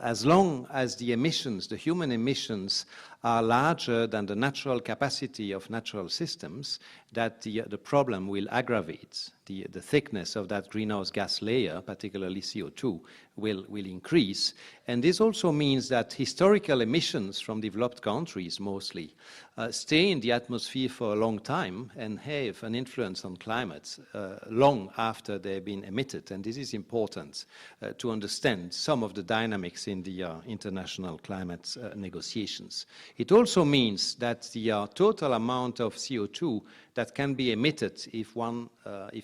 as long as the emissions, the human emissions, are larger than the natural capacity of natural systems, that the problem will aggravate. The thickness of that greenhouse gas layer, particularly CO2, will increase. And this also means that historical emissions from developed countries mostly stay in the atmosphere for a long time and have an influence on climate long after they've been emitted. And this is important to understand some of the dynamics in the international climate negotiations. It also means that the total amount of CO2 that can be emitted if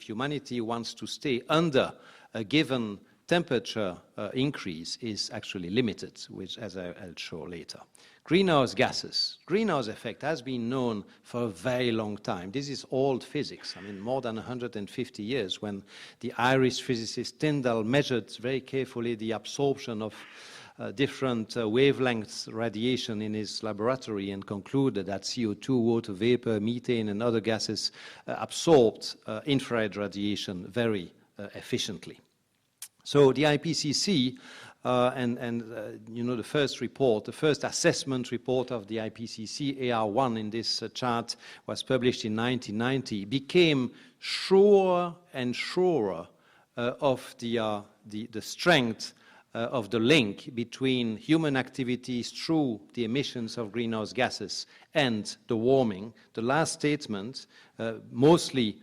humanity wants to stay under a given temperature increase is actually limited, which, as I'll show later. Greenhouse gases. Greenhouse effect has been known for a very long time. This is old physics. I mean, more than 150 years, when the Irish physicist Tyndall measured very carefully the absorption of different wavelengths radiation in his laboratory and concluded that CO2, water vapor, methane, and other gases absorbed infrared radiation very efficiently. So the IPCC the first report, the first assessment report of the IPCC, AR1 in this chart, was published in 1990, became surer and surer of the strength of the link between human activities through the emissions of greenhouse gases and the warming. The last statement, mostly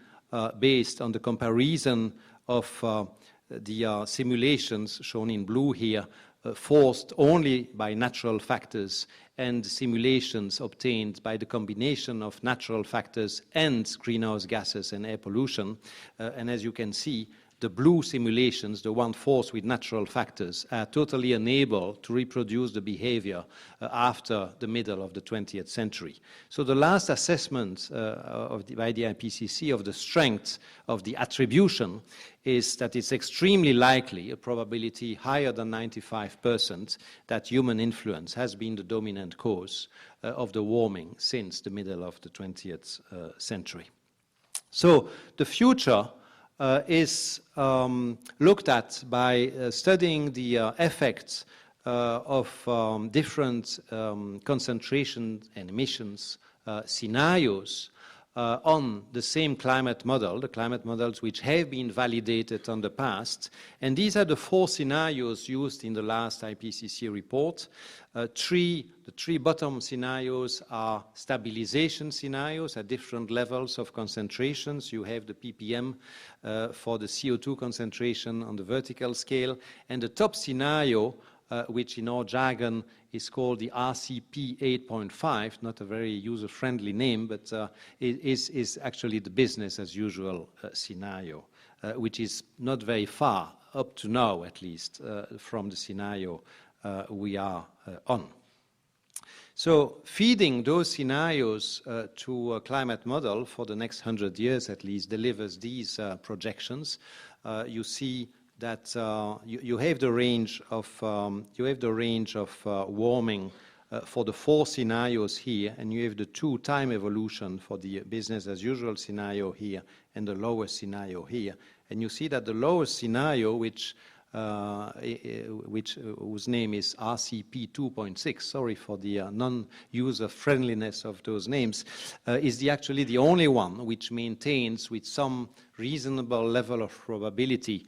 based on the comparison of the simulations shown in blue here, forced only by natural factors, and simulations obtained by the combination of natural factors and greenhouse gases and air pollution. And as you can see, the blue simulations, the one forced with natural factors, are totally unable to reproduce the behavior after the middle of the 20th century. So the last assessment by the IPCC of the strength of the attribution is that it's extremely likely, a probability higher than 95%, that human influence has been the dominant cause of the warming since the middle of the 20th century. So the future is looked at by studying the effects of different concentration and emissions scenarios on the same climate model, the climate models which have been validated in the past. And these are the 4 scenarios used in the last IPCC report. The 3 bottom scenarios are stabilization scenarios at different levels of concentrations. You have the ppm for the CO2 concentration on the vertical scale. And the top scenario, which in our jargon is called the RCP 8.5, not a very user-friendly name, but is actually the business as usual scenario, which is not very far, up to now at least, from the scenario we are on. So feeding those scenarios to a climate model for the next 100 years at least delivers these projections. You see that you have the range of warming for the 4 scenarios here, and you have the 2 time evolution for the business as usual scenario here and the lowest scenario here. And you see that the lowest scenario, whose name is RCP 2.6, sorry for the non-user friendliness of those names, is actually the only one which maintains with some reasonable level of probability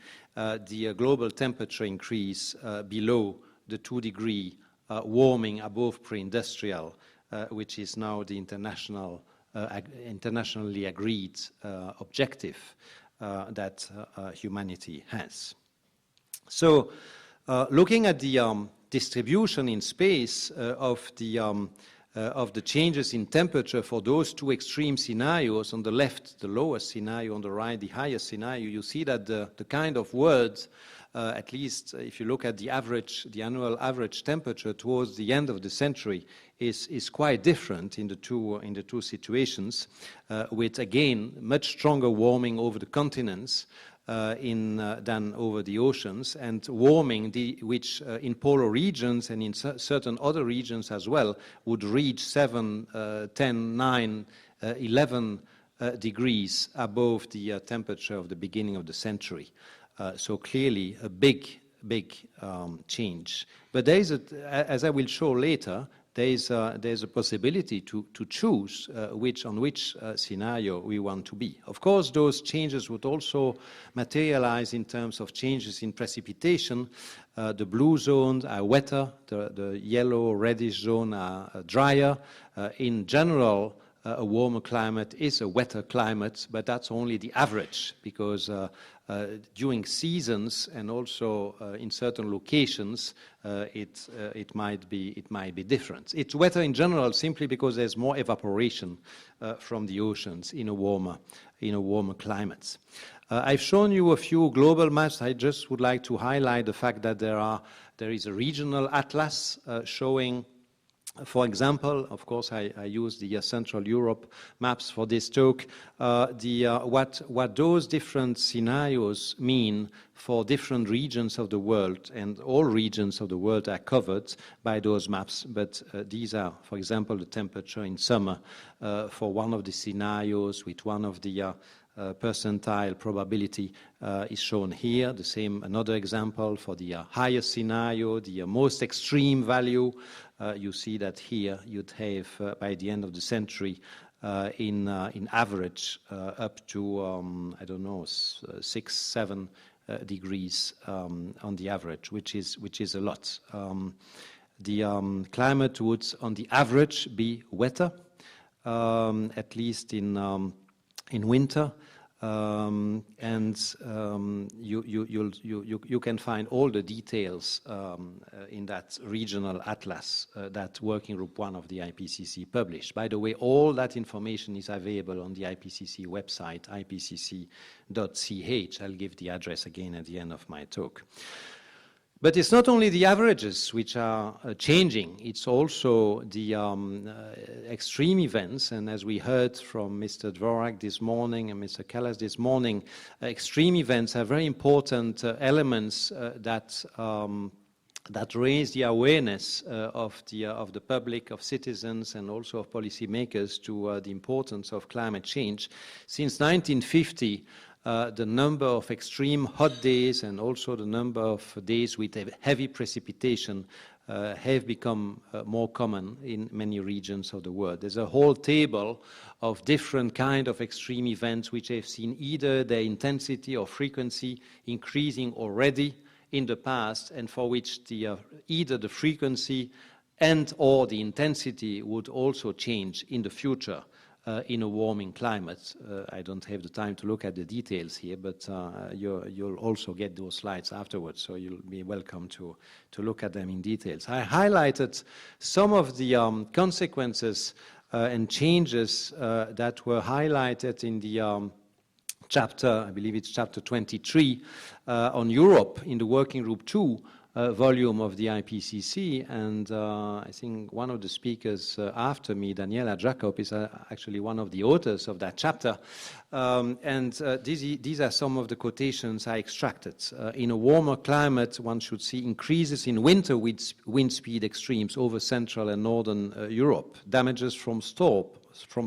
the global temperature increase below the 2-degree warming above pre-industrial, which is now the internationally agreed objective that humanity has. So looking at the distribution in space of the changes in temperature for those 2 extreme scenarios, on the left the lowest scenario, on the right the highest scenario, you see that the kind of words, at least if you look at the annual average temperature towards the end of the century, is quite different in the two situations, with again much stronger warming over the continents than over the oceans, and warming which in polar regions and in certain other regions as well would reach 7, 10, 9, 11 degrees above the temperature of the beginning of the century. So clearly a big change. But there is, as I will show later, there's a possibility to choose which scenario we want to be. Of course, those changes would also materialize in terms of changes in precipitation. The blue zones are wetter, the yellow, reddish zone are drier. In general, a warmer climate is a wetter climate, but that's only the average, because during seasons and also in certain locations, it might be different. It's wetter in general simply because there's more evaporation from the oceans in a warmer climate. I've shown you a few global maps. I just would like to highlight the fact that there is a regional atlas showing. For example, of course, I use the Central Europe maps for this talk. What those different scenarios mean for different regions of the world, and all regions of the world are covered by those maps. But these are, for example, the temperature in summer for one of the scenarios with one of the percentile probability is shown here. The same, another example for the highest scenario, the most extreme value. You see that here you'd have by the end of the century in average up to I don't know 6, 7 degrees on the average, which is a lot. The climate would, on the average, be wetter, at least in winter. You can find all the details in that regional atlas that Working Group 1 of the IPCC published. By the way, all that information is available on the IPCC website, ipcc.ch. I'll give the address again at the end of my talk. But it's not only the averages which are changing, it's also the extreme events. And as we heard from Mr. Dvorak this morning and Mr. Kallas this morning, extreme events are very important elements that raise the awareness of the public, of citizens, and also of policymakers to the importance of climate change. Since 1950, the number of extreme hot days and also the number of days with heavy precipitation have become more common in many regions of the world. There's a whole table of different kind of extreme events which have seen either their intensity or frequency increasing already in the past, and for which either the frequency and or the intensity would also change in the future. In a warming climate. I don't have the time to look at the details here, but you'll also get those slides afterwards, so you'll be welcome to look at them in details. I highlighted some of the consequences and changes that were highlighted in the chapter, I believe it's chapter 23, on Europe in the Working Group 2 volume of the IPCC, and I think one of the speakers after me, Daniela Jacob, is actually one of the authors of that chapter. These are some of the quotations I extracted. In a warmer climate, one should see increases in winter wind speed extremes over Central and Northern Europe. Damages from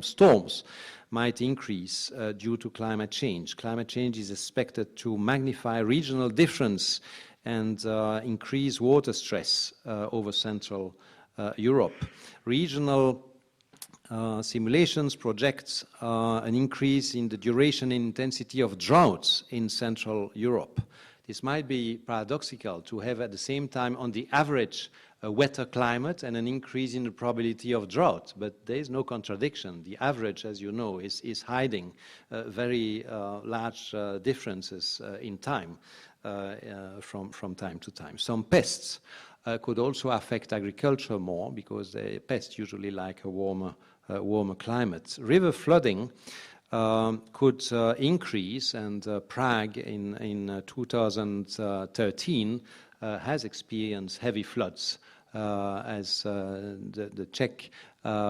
storms might increase due to climate change. Climate change is expected to magnify regional difference and increase water stress over Central Europe. Regional simulations project an increase in the duration and intensity of droughts in Central Europe. This might be paradoxical to have at the same time on the average a wetter climate and an increase in the probability of drought, but there is no contradiction. The average, as you know, is hiding very large differences in time. From time to time. Some pests could also affect agriculture more because the pests usually like a warmer climate. River flooding could increase, and Prague in 2013 has experienced heavy floods, as the Czech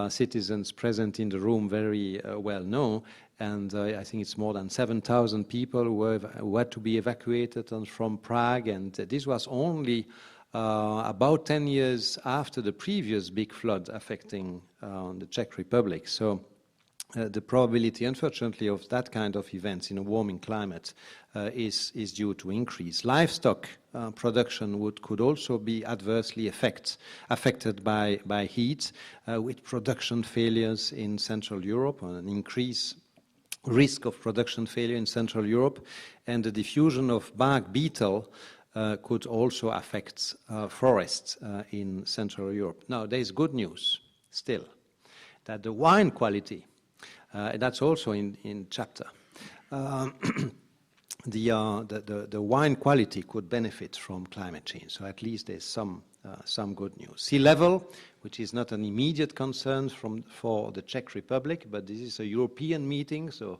citizens present in the room very well know. And I think it's more than 7,000 people who had to be evacuated from Prague. And this was only about 10 years after the previous big flood affecting the Czech Republic. So the probability, unfortunately, of that kind of events in a warming climate is due to increase. Livestock production could also be adversely affected by heat, with production failures in Central Europe, an increase risk of production failure in Central Europe, and the diffusion of bark beetle could also affect forests in Central Europe. Now, there is good news still, that the wine quality, that's also in chapter, the wine quality could benefit from climate change. So at least there's some good news. Sea level, which is not an immediate concern for the Czech Republic, but this is a European meeting, so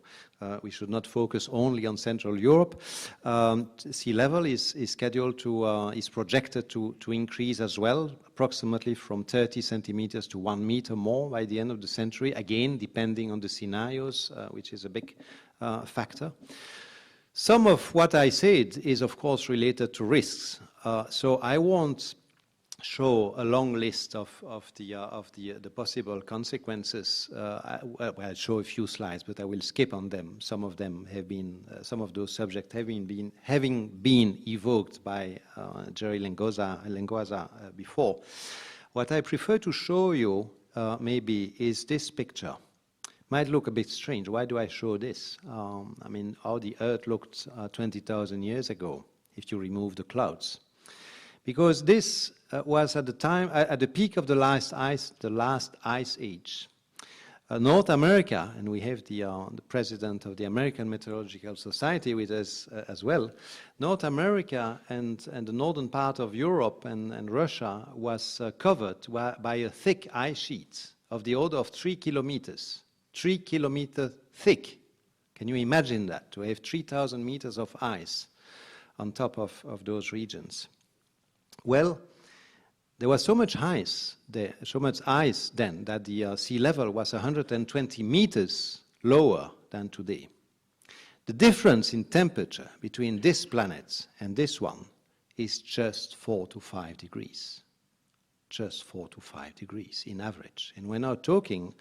we should not focus only on Central Europe. Sea level is projected to increase as well, approximately from 30 centimeters to 1 meter more by the end of the century, again, depending on the scenarios, which is a big factor. Some of what I said is, of course, related to risks. So I won't show a long list of the possible consequences. I'll show a few slides, but I will skip on them. Some of them have been, some of those subjects having been evoked by Jerry Lengoaza before. What I prefer to show you maybe is this picture. Might look a bit strange. Why do I show this? I mean, how the Earth looked 20,000 years ago, if you remove the clouds. Because this was at the time, at the peak of the last ice age. North America, and we have the president of the American Meteorological Society with us as well. North America and the northern part of Europe and Russia was covered by a thick ice sheet of the order of 3 kilometers. 3 kilometers thick. Can you imagine that? To have 3,000 meters of ice on top of those regions. Well, there was so much ice then that the sea level was 120 meters lower than today. The difference in temperature between this planet and this one is just 4 to 5 degrees. Just 4 to 5 degrees in average. And we're now talking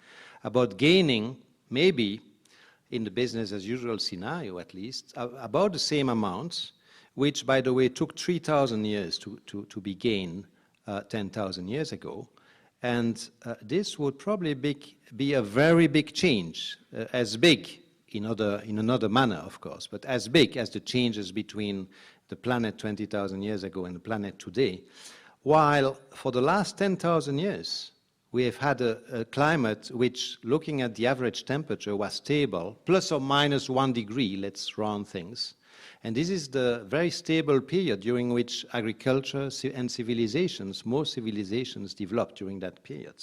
about gaining, maybe in the business as usual scenario at least, about the same amounts, which, by the way, took 3,000 years to be gained 10,000 years ago. And this would probably be a very big change, as big in another manner, of course, but as big as the changes between the planet 20,000 years ago and the planet today. While for the last 10,000 years, we have had a climate which, looking at the average temperature, was stable, plus or minus 1 degree, let's round things. And this is the very stable period during which agriculture and civilizations, most civilizations developed during that period.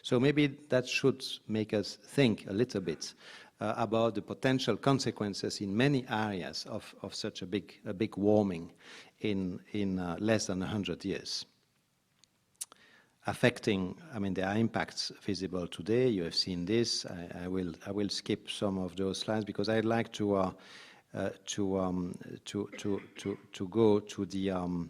So maybe that should make us think a little bit about the potential consequences in many areas of such a big warming in less than 100 years. Affecting, I mean, there are impacts visible today. You have seen this. I will skip some of those slides because I'd like to go to the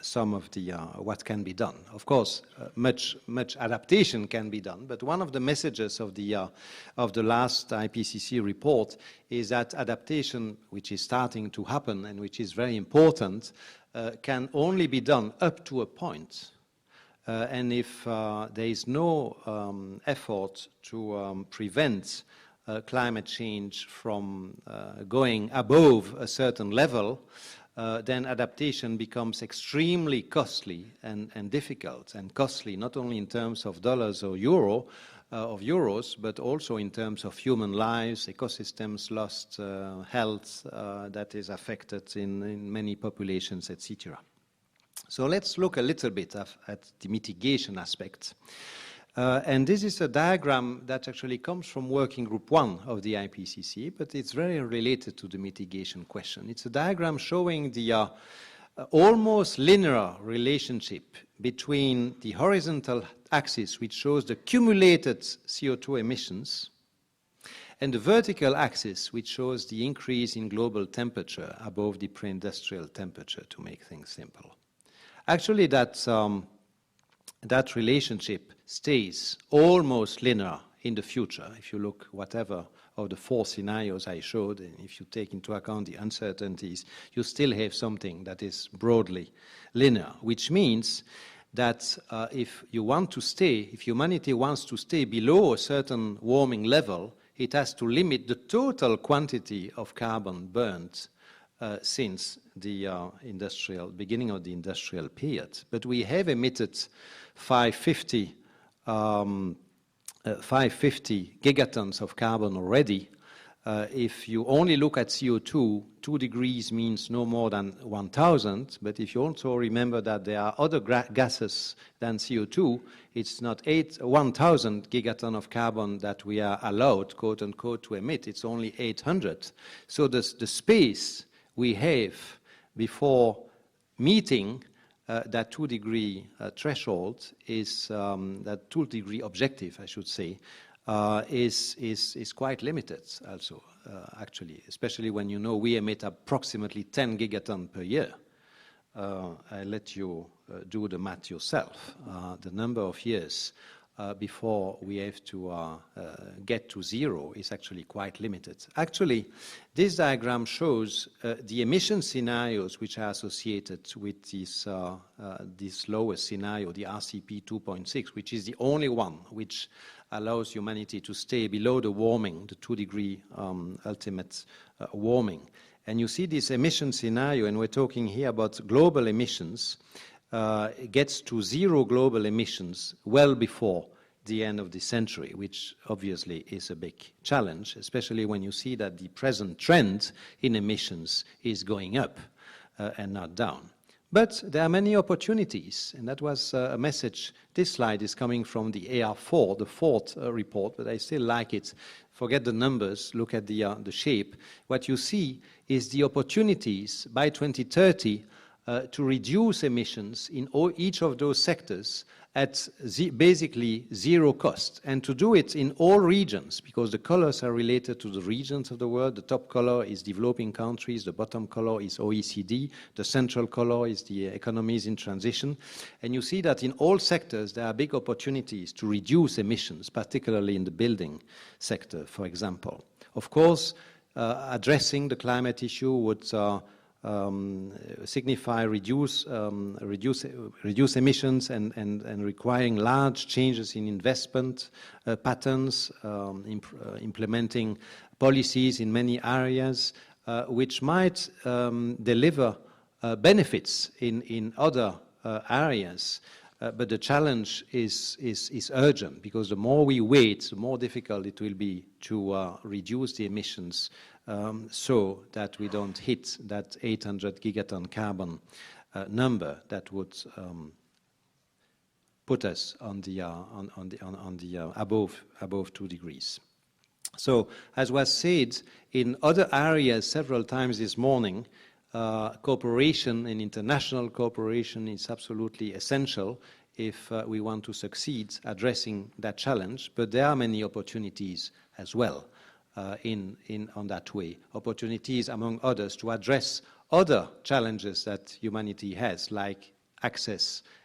some of the what can be done. Of course, much adaptation can be done, but one of the messages of the last IPCC report is that adaptation, which is starting to happen and which is very important, can only be done up to a point. And if there is no effort to prevent climate change from going above a certain level, then adaptation becomes extremely costly and difficult, and costly not only in terms of dollars or euros, but also in terms of human lives, ecosystems lost, health that is affected in many populations, etc. So let's look a little bit at the mitigation aspects. And this is a diagram that actually comes from Working Group 1 of the IPCC, but it's very related to the mitigation question. It's a diagram showing the almost linear relationship between the horizontal axis, which shows the cumulated CO2 emissions, and the vertical axis, which shows the increase in global temperature above the pre-industrial temperature, to make things simple. Actually, that relationship stays almost linear in the future. If you look whatever of the 4 scenarios I showed, and if you take into account the uncertainties, you still have something that is broadly linear, which means that if humanity wants to stay below a certain warming level, it has to limit the total quantity of carbon burned since the beginning of the industrial period. But we have emitted 550 gigatons of carbon already. If you only look at CO2, 2 degrees means no more than 1,000. But if you also remember that there are other gases than CO2, it's not 1,000 gigaton of carbon that we are allowed, quote unquote, to emit. It's only 800. So the space we have before meeting that 2-degree threshold is that 2-degree objective, I should say, is quite limited. Also, actually, especially when you know we emit approximately 10 gigaton per year. I let you do the math yourself. The number of years before we have to get to zero is actually quite limited. Actually, this diagram shows the emission scenarios which are associated with this lowest scenario, the RCP 2.6, which is the only one which allows humanity to stay below the warming, the 2-degree ultimate warming. And you see this emission scenario, and we're talking here about global emissions, gets to zero global emissions well before the end of the century, which obviously is a big challenge, especially when you see that the present trend in emissions is going up and not down. But there are many opportunities, and that was a message. This slide is coming from the AR4, the fourth report, but I still like it. Forget the numbers, look at the shape. What you see is the opportunities by 2030 to reduce emissions in each of those sectors at basically zero cost, and to do it in all regions, because the colors are related to the regions of the world. The top color is developing countries, the bottom color is OECD, the central color is the economies in transition. And you see that in all sectors there are big opportunities to reduce emissions, particularly in the building sector, for example. Of course, addressing the climate issue would signify reduce emissions and requiring large changes in investment patterns, implementing policies in many areas which might deliver benefits in other areas. But the challenge is urgent, because the more we wait, the more difficult it will be to reduce the emissions so that we don't hit that 800 gigaton carbon number that would put us on the above 2 degrees. So, as was said in other areas several times this morning, cooperation and international cooperation is absolutely essential if we want to succeed addressing that challenge. But there are many opportunities as well on that way. Opportunities, among others, to address other challenges that humanity has, like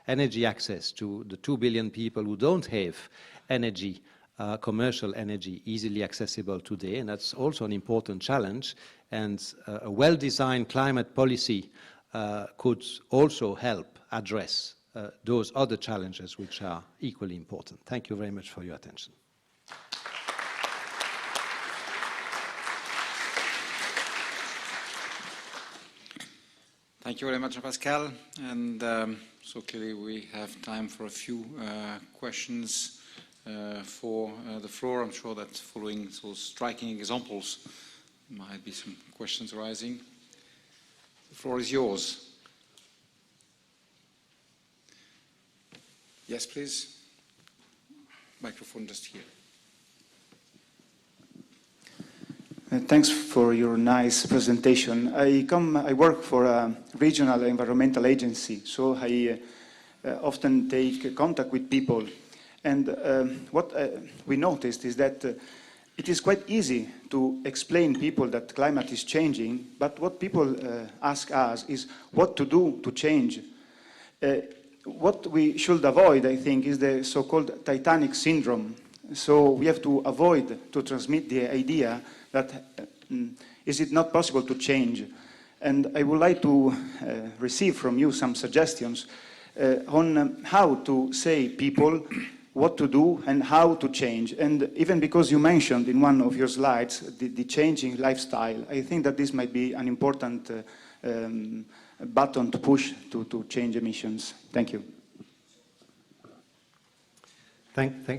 energy access to the 2 billion people who don't have energy, commercial energy, easily accessible today, and that's also an important challenge. And a well-designed climate policy could also help address those other challenges which are equally important. Thank you very much for your attention. Thank you very much, Pascal. And so clearly we have time for a few questions for the floor. I'm sure that following those striking examples, might be some questions arising. The floor is yours. Yes, please. Microphone just here. Thanks for your nice presentation. I work for a regional environmental agency, so I often take contact with people. And what we noticed is that it is quite easy to explain people that climate is changing, but what people ask us is what to do to change. What we should avoid, I think, is the so-called Titanic syndrome. So we have to avoid to transmit the idea that is it not possible to change. And I would like to receive from you some suggestions on how to say people what to do and how to change. And even because you mentioned in one of your slides the changing lifestyle, I think that this might be an important button to push to change emissions. Thank you.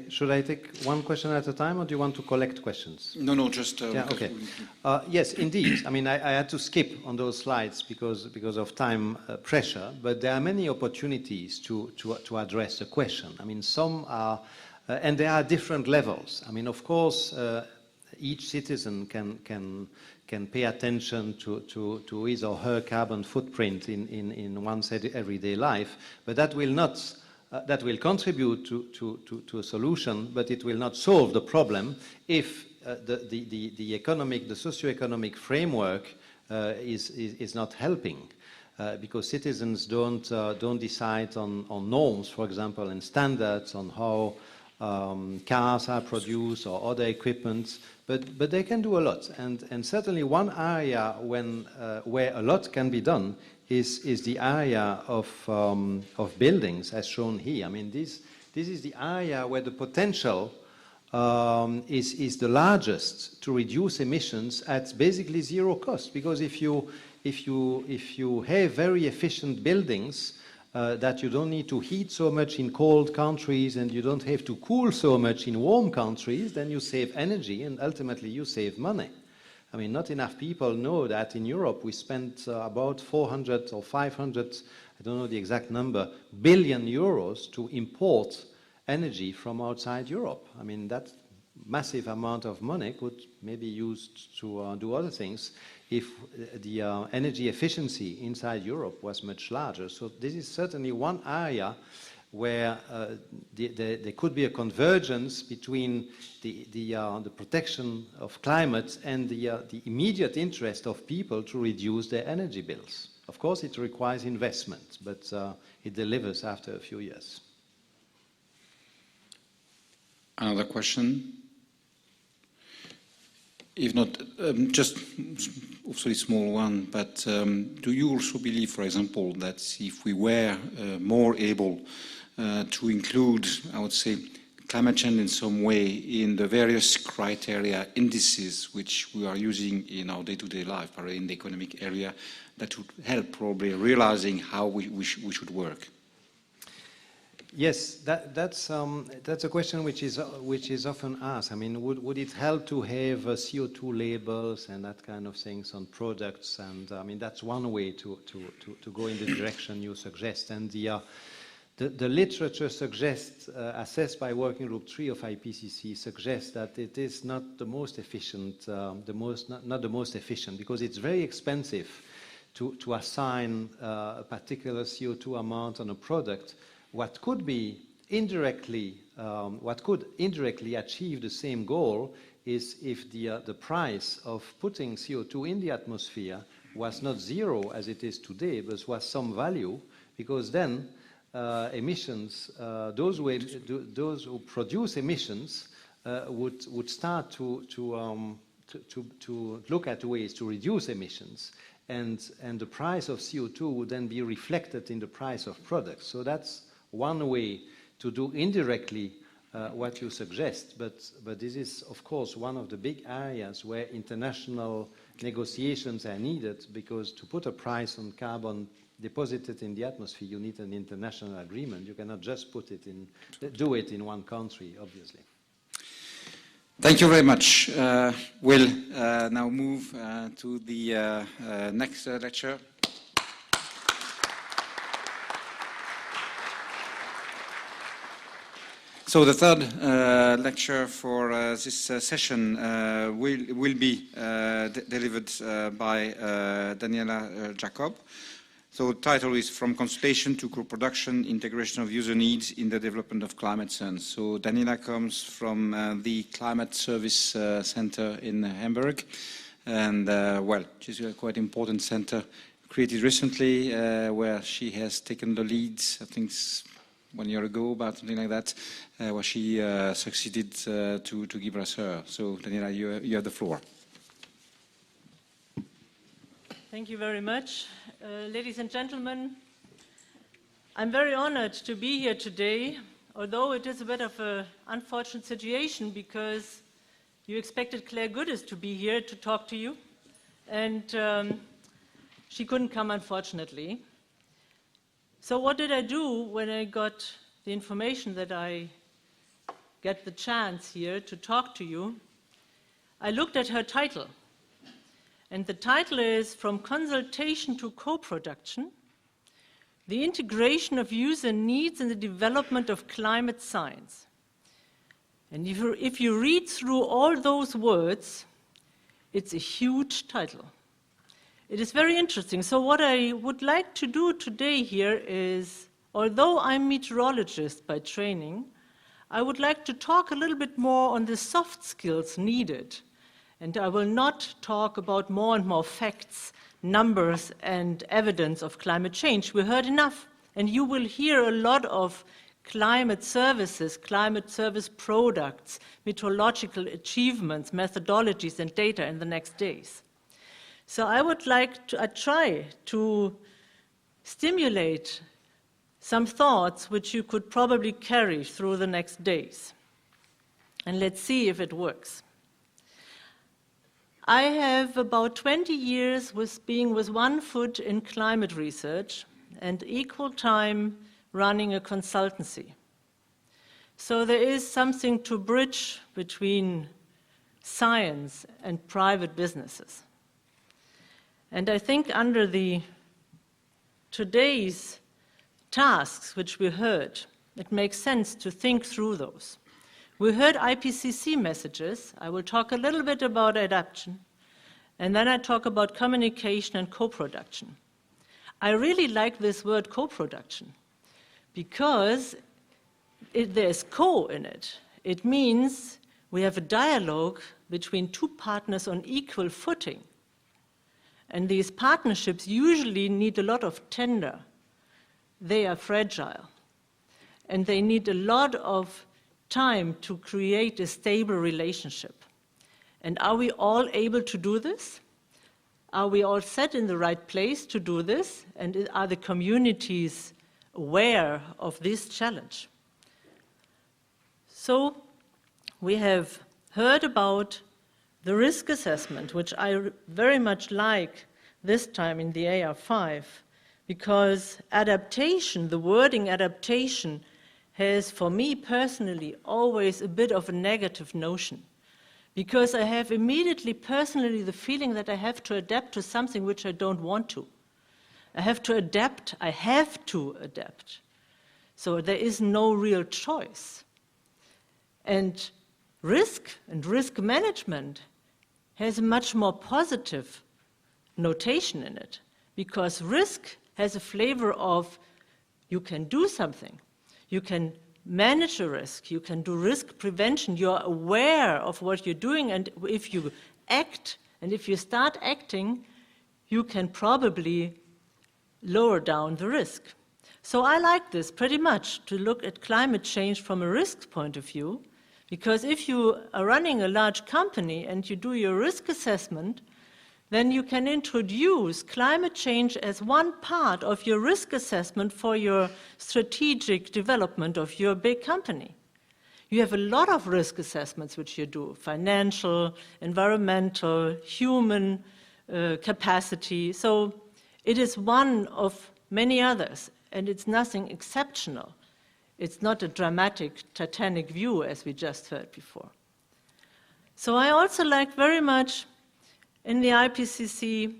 Should I take one question at a time, or do you want to collect questions? No, just... yeah, okay. Yes, indeed. I mean, I had to skip on those slides because of time pressure, but there are many opportunities to address the question. I mean, some are, and there are different levels. I mean, of course, each citizen can pay attention to his or her carbon footprint in one's everyday life, but that will not... that will contribute to a solution, but it will not solve the problem if the socio-economic framework is not helping, because citizens don't decide on norms, for example, and standards on how cars are produced or other equipment, but they can do a lot. And certainly one area where a lot can be done is the area of buildings, as shown here. I mean, this is the area where the potential is the largest to reduce emissions at basically zero cost. Because if you have very efficient buildings that you don't need to heat so much in cold countries and you don't have to cool so much in warm countries, then you save energy and ultimately you save money. I mean, not enough people know that in Europe we spent about 400 or 500, I don't know the exact number, billion euros to import energy from outside Europe. I mean, that massive amount of money could maybe be used to do other things if the energy efficiency inside Europe was much larger. So this is certainly one area where there could be a convergence between the protection of climate and the immediate interest of people to reduce their energy bills. Of course, it requires investment, but it delivers after a few years. Another question? If not, just also a small one, but do you also believe, for example, that if we were more able to include, I would say, climate change in some way in the various criteria, indices, which we are using in our day-to-day life, or in the economic area, that would help probably realizing how we should work? Yes, that's a question which is often asked. I mean, would it help to have CO2 labels and that kind of things on products? And I mean, that's one way to go in the direction you suggest. And the literature suggests, assessed by Working Group 3 of IPCC, suggests that it is not the most efficient, not the most efficient, because it's very expensive to assign a particular CO2 amount on a product. What could indirectly achieve the same goal is if the price of putting CO2 in the atmosphere was not zero as it is today, but was some value, because then emissions, those who produce emissions would start to look at ways to reduce emissions, and the price of CO2 would then be reflected in the price of products. So that's one way to do indirectly what you suggest, but this is, of course, one of the big areas where international negotiations are needed, because to put a price on carbon deposited in the atmosphere, you need an international agreement. You cannot just do it in one country, obviously. Thank you very much. We'll now move to the next lecture. So the third lecture for this session will be delivered by Daniela Jacob. So the title is From Consultation to Co-Production, Integration of User Needs in the Development of Climate Science. So Daniela comes from the Climate Service Center in Hamburg. And well, she's a quite important center created recently where she has taken the lead, I think 1 year ago, about something like that, where she succeeded to give us her. So, Daniela, you have the floor. Thank you very much. Ladies and gentlemen, I'm very honored to be here today, although it is a bit of an unfortunate situation because you expected Claire Goodis to be here to talk to you, and she couldn't come, unfortunately. So what did I do when I got the information that I get the chance here to talk to you? I looked at her title, and the title is From Consultation to Co-Production, the Integration of User Needs in the Development of Climate Science. And if you read through all those words, it's a huge title. It is very interesting. So what I would like to do today here is, although I'm a meteorologist by training, I would like to talk a little bit more on the soft skills needed. And I will not talk about more and more facts, numbers, and evidence of climate change. We heard enough. And you will hear a lot of climate services, climate service products, meteorological achievements, methodologies, and data in the next days. So I would like to try to stimulate some thoughts which you could probably carry through the next days. And let's see if it works. I have about 20 years being with one foot in climate research and equal time running a consultancy. So there is something to bridge between science and private businesses. And I think under today's tasks which we heard, it makes sense to think through those. We heard IPCC messages. I will talk a little bit about adaptation, and then I talk about communication and co-production. I really like this word co-production because there's co in it. It means we have a dialogue between two partners on equal footing. And these partnerships usually need a lot of tender. They are fragile. And they need a lot of time to create a stable relationship. And are we all able to do this? Are we all set in the right place to do this? And are the communities aware of this challenge? So we have heard about the risk assessment, which I very much like this time in the AR5, because adaptation, the wording adaptation, has, for me personally, always a bit of a negative notion. Because I have immediately, personally, the feeling that I have to adapt to something which I don't want to. I have to adapt. So there is no real choice. And risk management has a much more positive notation in it, because risk has a flavor of you can do something. You can manage a risk. You can do risk prevention. You're aware of what you're doing, and if you act, and if you start acting, you can probably lower down the risk. So I like this pretty much, to look at climate change from a risk point of view, because if you are running a large company and you do your risk assessment, then you can introduce climate change as one part of your risk assessment for your strategic development of your big company. You have a lot of risk assessments which you do: financial, environmental, human capacity. So it is one of many others, and it's nothing exceptional. It's not a dramatic Titanic view, as we just heard before. So I also like very much in the IPCC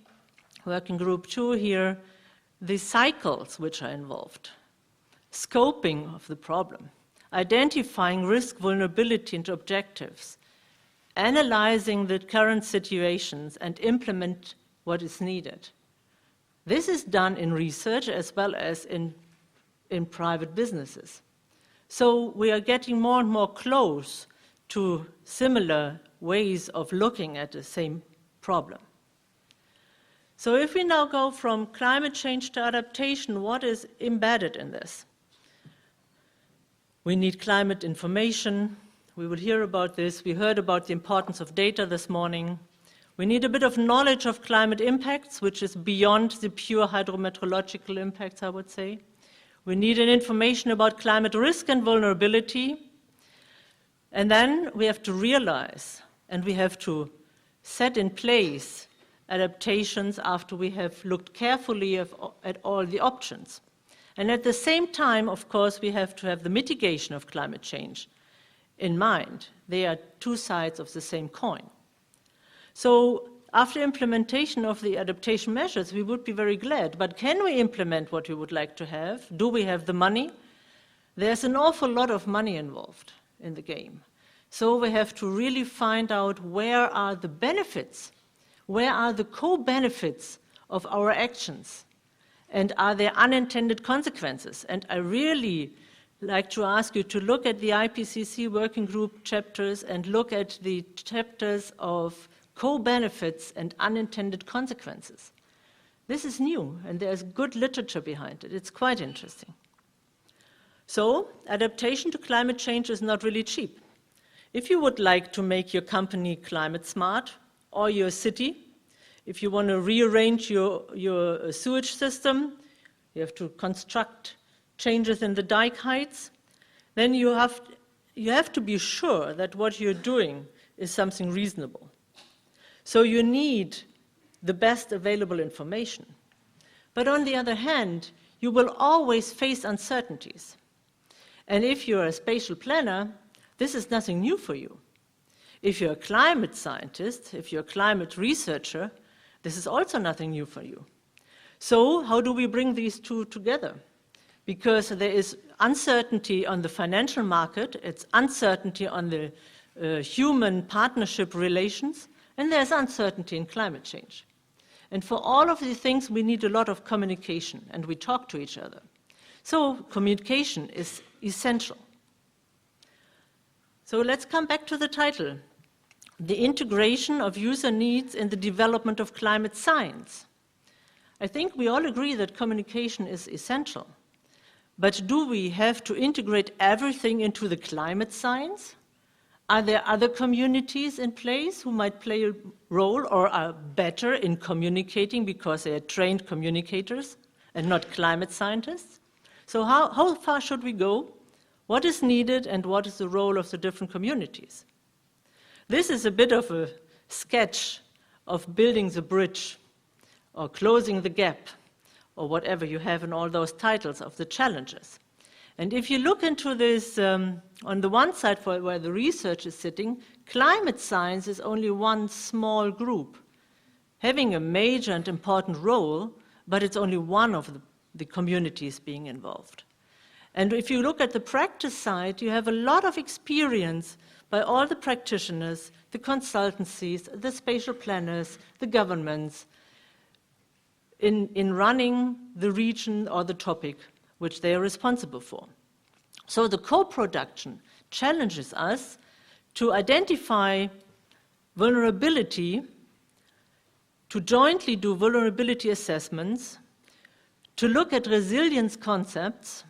Working Group 2 here, the cycles which are involved, scoping of the problem, identifying risk, vulnerability, and objectives, analyzing the current situations, and implement what is needed. This is done in research as well as in private businesses. So we are getting more and more close to similar ways of looking at the same problem. So if we now go from climate change to adaptation, what is embedded in this? We need climate information. We will hear about this. We heard about the importance of data this morning. We need a bit of knowledge of climate impacts, which is beyond the pure hydrometeorological impacts, I would say. We need an information about climate risk and vulnerability. And then we have to realize, and we have to set in place adaptations after we have looked carefully at all the options. And at the same time, of course, we have to have the mitigation of climate change in mind. They are two sides of the same coin. So after implementation of the adaptation measures, we would be very glad. But can we implement what we would like to have? Do we have the money? There's an awful lot of money involved in the game. So we have to really find out where are the benefits, where are the co-benefits of our actions, and are there unintended consequences? And I really like to ask you to look at the IPCC working group chapters and look at the chapters of co-benefits and unintended consequences. This is new, and there's good literature behind it. It's quite interesting. So adaptation to climate change is not really cheap. If you would like to make your company climate smart, or your city, if you want to rearrange your sewage system, you have to construct changes in the dike heights, then you have to be sure that what you're doing is something reasonable. So you need the best available information. But on the other hand, you will always face uncertainties. And if you're a spatial planner, this is nothing new for you. If you're a climate scientist, if you're a climate researcher, this is also nothing new for you. So how do we bring these two together? Because there is uncertainty on the financial market, it's uncertainty on the human partnership relations, and there's uncertainty in climate change. And for all of these things, we need a lot of communication, and we talk to each other. So communication is essential. So let's come back to the title, the integration of user needs in the development of climate science. I think we all agree that communication is essential. But do we have to integrate everything into the climate science? Are there other communities in place who might play a role or are better in communicating because they are trained communicators and not climate scientists? So how far should we go? What is needed and what is the role of the different communities? This is a bit of a sketch of building the bridge or closing the gap or whatever you have in all those titles of the challenges. And if you look into this, on the one side where the research is sitting, climate science is only one small group, having a major and important role, but it's only one of the communities being involved. And if you look at the practice side, you have a lot of experience by all the practitioners, the consultancies, the spatial planners, the governments, in running the region or the topic which they are responsible for. So the co-production challenges us to identify vulnerability, to jointly do vulnerability assessments, to look at resilience concepts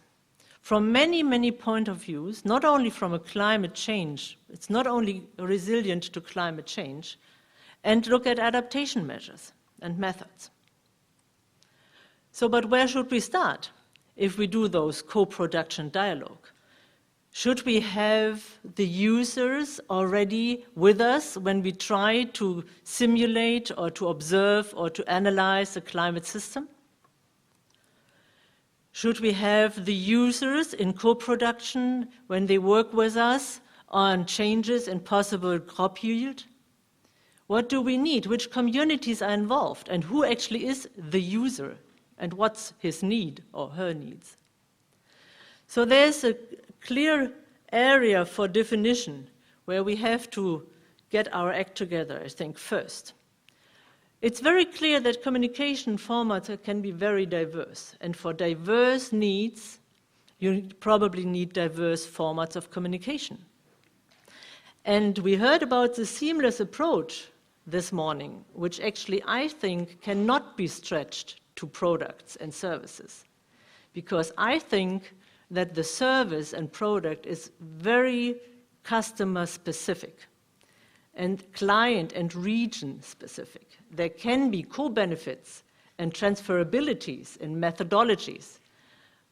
from many, many points of views, not only from a climate change, it's not only resilient to climate change, and look at adaptation measures and methods. So, but where should we start if we do those co-production dialogue? Should we have the users already with us when we try to simulate or to observe or to analyze the climate system? Should we have the users in co-production when they work with us on changes in possible crop yield? What do we need? Which communities are involved? And who actually is the user? And what's his need or her needs? So there's a clear area for definition where we have to get our act together, I think, first. It's very clear that communication formats can be very diverse. And for diverse needs, you probably need diverse formats of communication. And we heard about the seamless approach this morning, which actually I think cannot be stretched to products and services. Because I think that the service and product is very customer specific and client and region specific. There can be co-benefits and transferabilities in methodologies.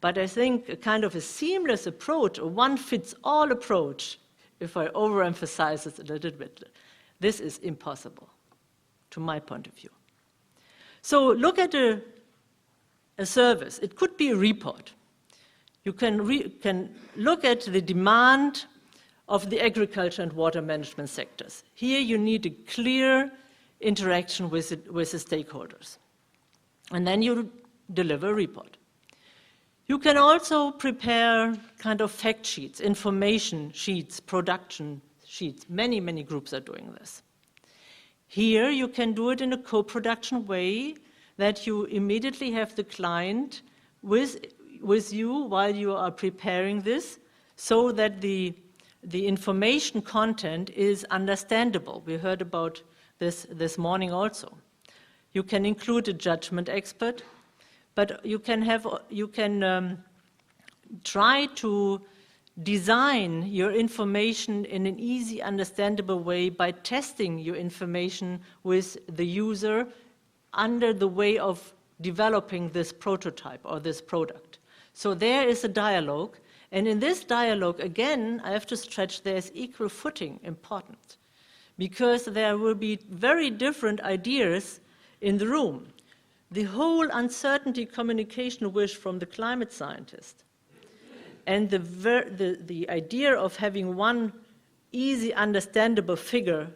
But I think a kind of a seamless approach, a one-fits-all approach, if I overemphasize it a little bit, this is impossible, to my point of view. So look at a service. It could be a report. You can look at the demand of the agriculture and water management sectors. Here you need a clear interaction with the stakeholders. And then you deliver a report. You can also prepare kind of fact sheets, information sheets, production sheets. Many, many groups are doing this. Here you can do it in a co-production way that you immediately have the client with you while you are preparing this so that the information content is understandable. We heard about this morning also. You can include a judgment expert, but you can try to design your information in an easy, understandable way by testing your information with the user under the way of developing this prototype or this product. So there is a dialogue, and in this dialogue, again, I have to stretch, there's equal footing important, because there will be very different ideas in the room. The whole uncertainty communication wish from the climate scientist and the idea of having one easy, understandable figure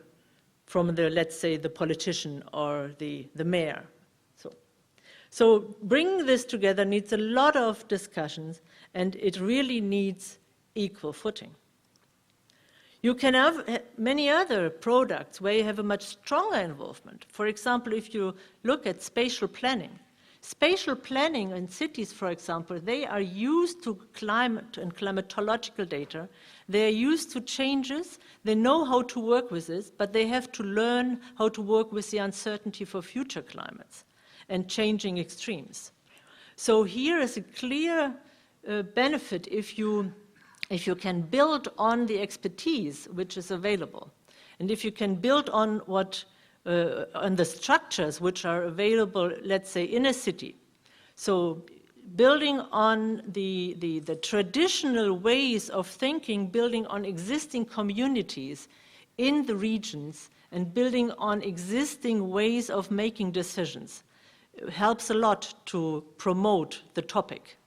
from the, let's say, the politician or the mayor. So bringing this together needs a lot of discussions, and it really needs equal footing. You can have many other products where you have a much stronger involvement. For example, if you look at spatial planning. Spatial planning in cities, for example, they are used to climate and climatological data. They are used to changes. They know how to work with this, but they have to learn how to work with the uncertainty for future climates and changing extremes. So here is a clear benefit if you can build on the expertise which is available, and if you can build on on the structures which are available, let's say, in a city. So building on the traditional ways of thinking, building on existing communities in the regions, and building on existing ways of making decisions helps a lot to promote the topic.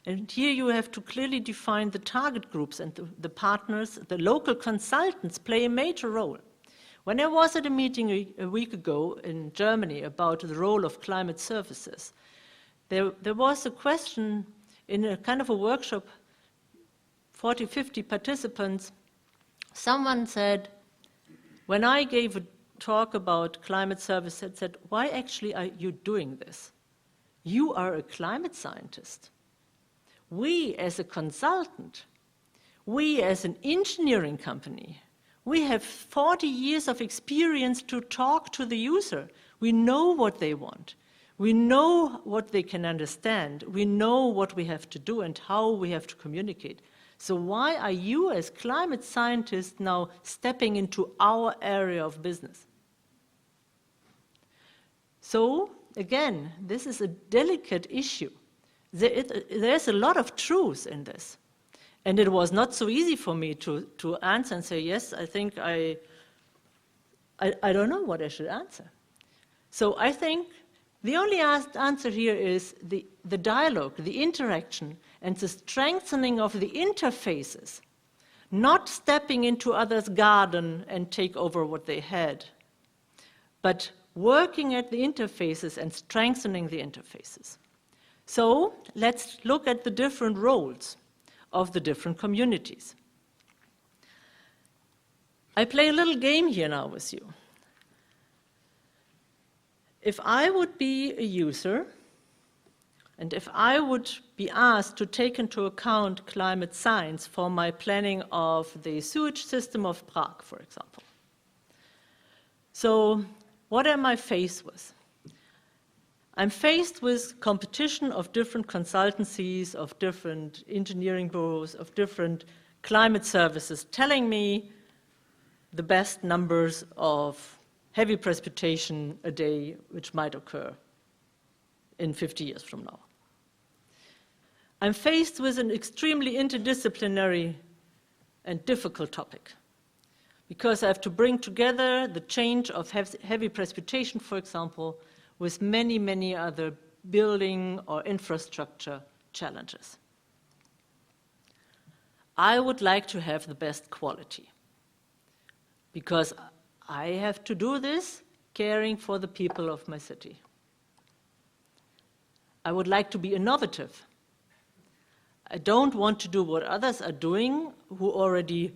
And here you have to clearly define the target groups, and the partners, the local consultants play a major role. When I was at a meeting a week ago in Germany about the role of climate services, there was a question in a kind of a workshop, 40, 50 participants. Someone said, when I gave a talk about climate services, said, why actually are you doing this? You are a climate scientist. We as a consultant, we as an engineering company, we have 40 years of experience to talk to the user. We know what they want. We know what they can understand. We know what we have to do and how we have to communicate. So why are you as climate scientists now stepping into our area of business? So again, this is a delicate issue. There's a lot of truth in this. And it was not so easy for me to answer and say, yes, I think I don't know what I should answer. So I think the only answer here is the dialogue, the interaction, and the strengthening of the interfaces, not stepping into others' garden and take over what they had, but working at the interfaces and strengthening the interfaces. So let's look at the different roles of the different communities. I play a little game here now with you. If I would be a user, and if I would be asked to take into account climate science for my planning of the sewage system of Prague, for example. So what am I faced with? I'm faced with competition of different consultancies, of different engineering bureaus, of different climate services telling me the best numbers of heavy precipitation a day which might occur in 50 years from now. I'm faced with an extremely interdisciplinary and difficult topic because I have to bring together the change of heavy precipitation, for example, with many, many other building or infrastructure challenges. I would like to have the best quality because I have to do this caring for the people of my city. I would like to be innovative. I don't want to do what others are doing who already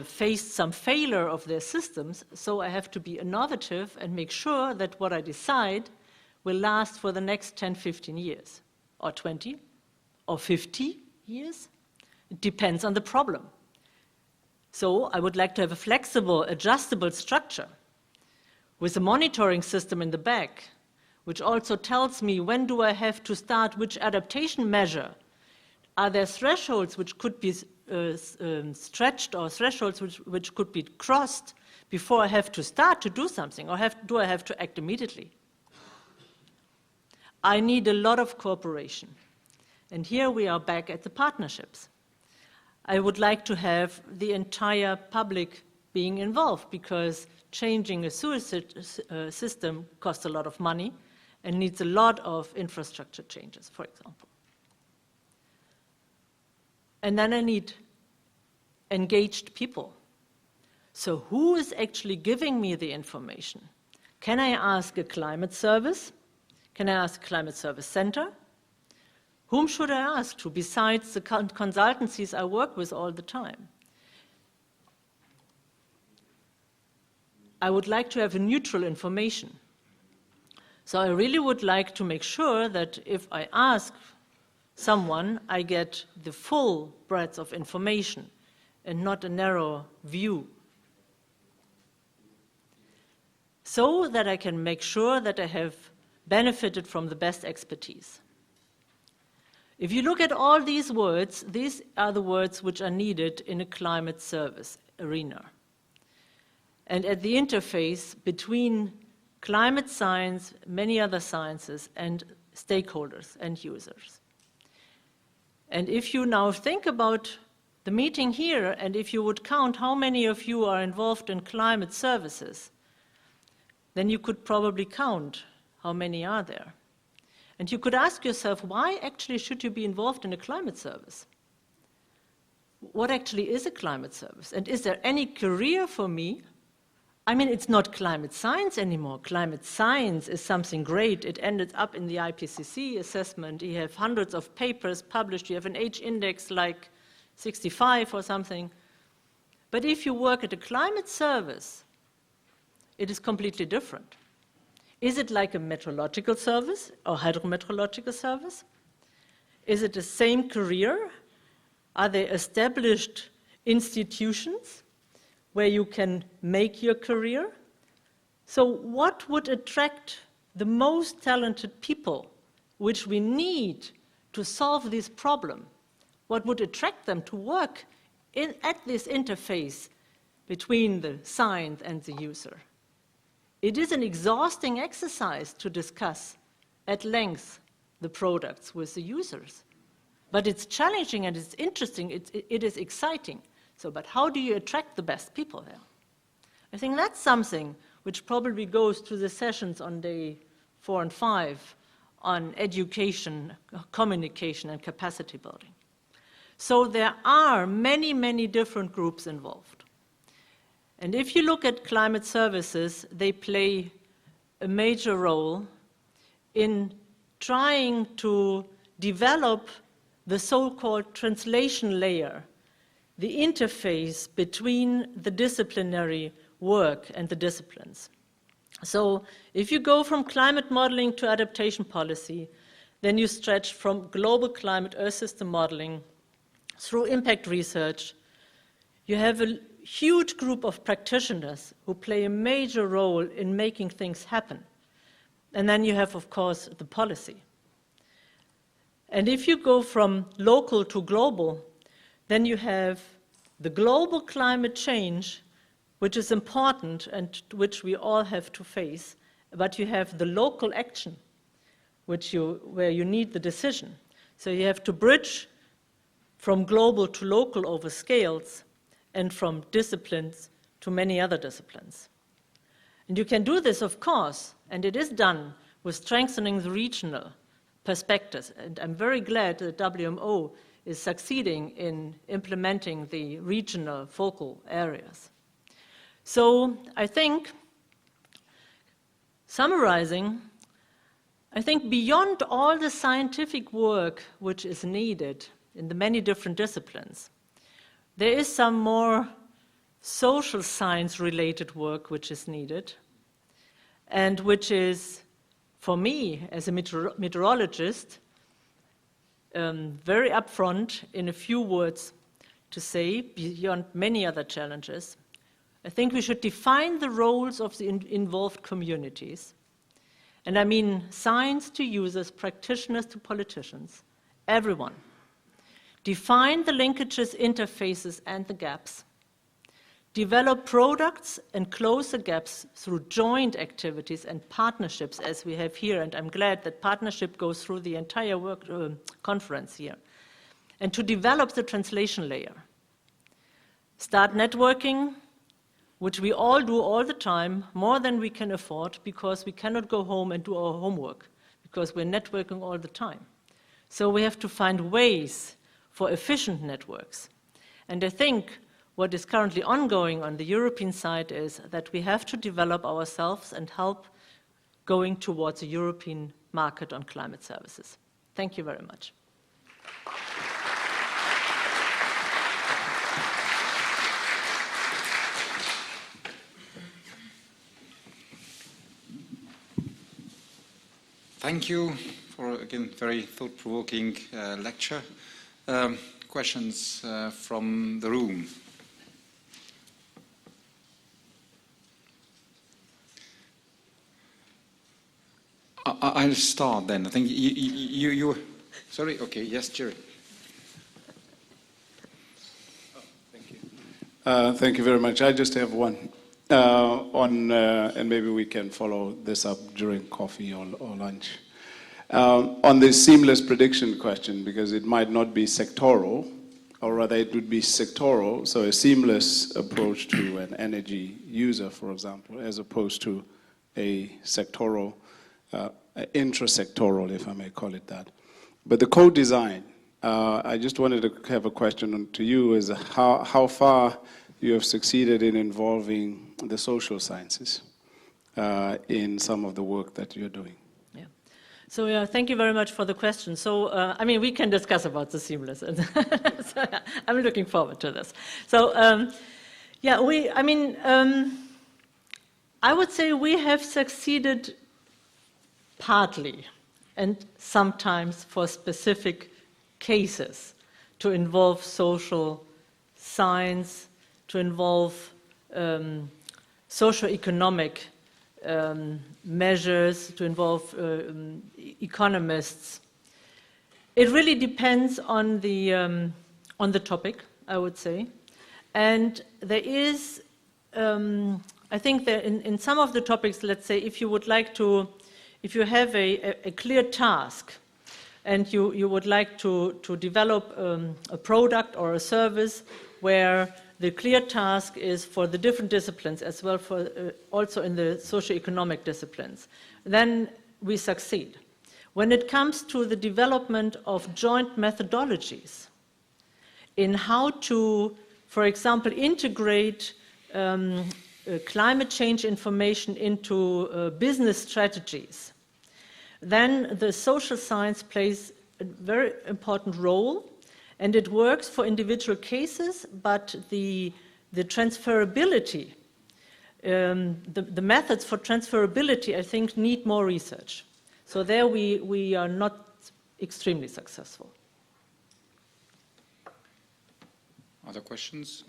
faced some failure of their systems, so I have to be innovative and make sure that what I decide will last for the next 10, 15 years, or 20, or 50 years. It depends on the problem. So I would like to have a flexible, adjustable structure with a monitoring system in the back, which also tells me when do I have to start which adaptation measure are there thresholds which could be stretched, or thresholds which could be crossed before I have to start to do something, or do I have to act immediately? I need a lot of cooperation. And here we are back at the partnerships. I would like to have the entire public being involved, because changing a sewer system costs a lot of money and needs a lot of infrastructure changes, for example. And then I need engaged people. So who is actually giving me the information? Can I ask a climate service? Can I ask a climate service center? Whom should I ask to besides the consultancies I work with all the time? I would like to have a neutral information. So I really would like to make sure that if I ask someone, I get the full breadth of information and not a narrow view, so that I can make sure that I have benefited from the best expertise. If you look at all these words, these are the words which are needed in a climate service arena. And at the interface between climate science, many other sciences, and stakeholders and users. And if you now think about the meeting here, and if you would count how many of you are involved in climate services, then you could probably count how many are there. And you could ask yourself, why actually should you be involved in a climate service? What actually is a climate service? And is there any career for me? I mean, it's not climate science anymore. Climate science is something great. It ended up in the IPCC assessment. You have hundreds of papers published. You have an age index like 65 or something. But if you work at a climate service, it is completely different. Is it like a meteorological service or hydrometeorological service? Is it the same career? Are they established institutions where you can make your career? So what would attract the most talented people, which we need to solve this problem? What would attract them to work at this interface between the science and the user? It is an exhausting exercise to discuss at length the products with the users. But it's challenging and it's interesting, it is exciting. So, but how do you attract the best people there? I think that's something which probably goes to the sessions on day 4 and 5 on education, communication, and capacity building. So there are many, many different groups involved. And if you look at climate services, they play a major role in trying to develop the so-called translation layer, the interface between the disciplinary work and the disciplines. So if you go from climate modeling to adaptation policy, then you stretch from global climate Earth system modeling through impact research. You have a huge group of practitioners who play a major role in making things happen. And then you have, of course, the policy. And if you go from local to global, then you have the global climate change, which is important and which we all have to face, but you have the local action, where you need the decision. So you have to bridge from global to local over scales, and from disciplines to many other disciplines. And you can do this, of course, and it is done with strengthening the regional perspectives. And I'm very glad that WMO is succeeding in implementing the regional focal areas. So I think, summarizing, I think beyond all the scientific work which is needed in the many different disciplines, there is some more social science-related work which is needed, and which is, for me, as a meteorologist, very upfront in a few words to say, beyond many other challenges. I think we should define the roles of the involved communities. And I mean science to users, practitioners to politicians, everyone. define the linkages, interfaces, and the gaps, develop products and close the gaps through joint activities and partnerships, as we have here, and I'm glad that partnership goes through the entire conference here, and to develop the translation layer. Start networking, which we all do all the time, more than we can afford, because we cannot go home and do our homework, because we're networking all the time. So we have to find ways for efficient networks. And I think what is currently ongoing on the European side is that we have to develop ourselves and help going towards a European market on climate services. Thank you very much. Thank you for, again, very thought-provoking lecture. Questions from the room? I'll start then. I think you sorry? Okay, yes, Jerry. Thank you. Thank you very much. I just have one. And maybe we can follow this up during coffee or lunch. On the seamless prediction question, because it might not be sectoral, or rather it would be sectoral, so a seamless approach to an energy user, for example, as opposed to a sectoral, intrasectoral, if I may call it that. But the co-design, I just wanted to have a question to you, is how far you have succeeded in involving the social sciences in some of the work that you're doing. Yeah. So thank you very much for the question. So I mean, we can discuss about the seamless. So, I'm looking forward to this. So yeah, I would say we have succeeded partly, and sometimes for specific cases, to involve social science, to involve socioeconomic measures, to involve economists. It really depends on the topic, I would say. And there is, I think that in some of the topics, let's say, if you have a clear task, and you would like to develop a product or a service where the clear task is for the different disciplines as well for also in the socioeconomic disciplines, then we succeed. When it comes to the development of joint methodologies in how to, for example, integrate climate change information into business strategies, then the social science plays a very important role, and it works for individual cases, but the transferability, the methods for transferability, I think, need more research. So there we are not extremely successful. Other questions?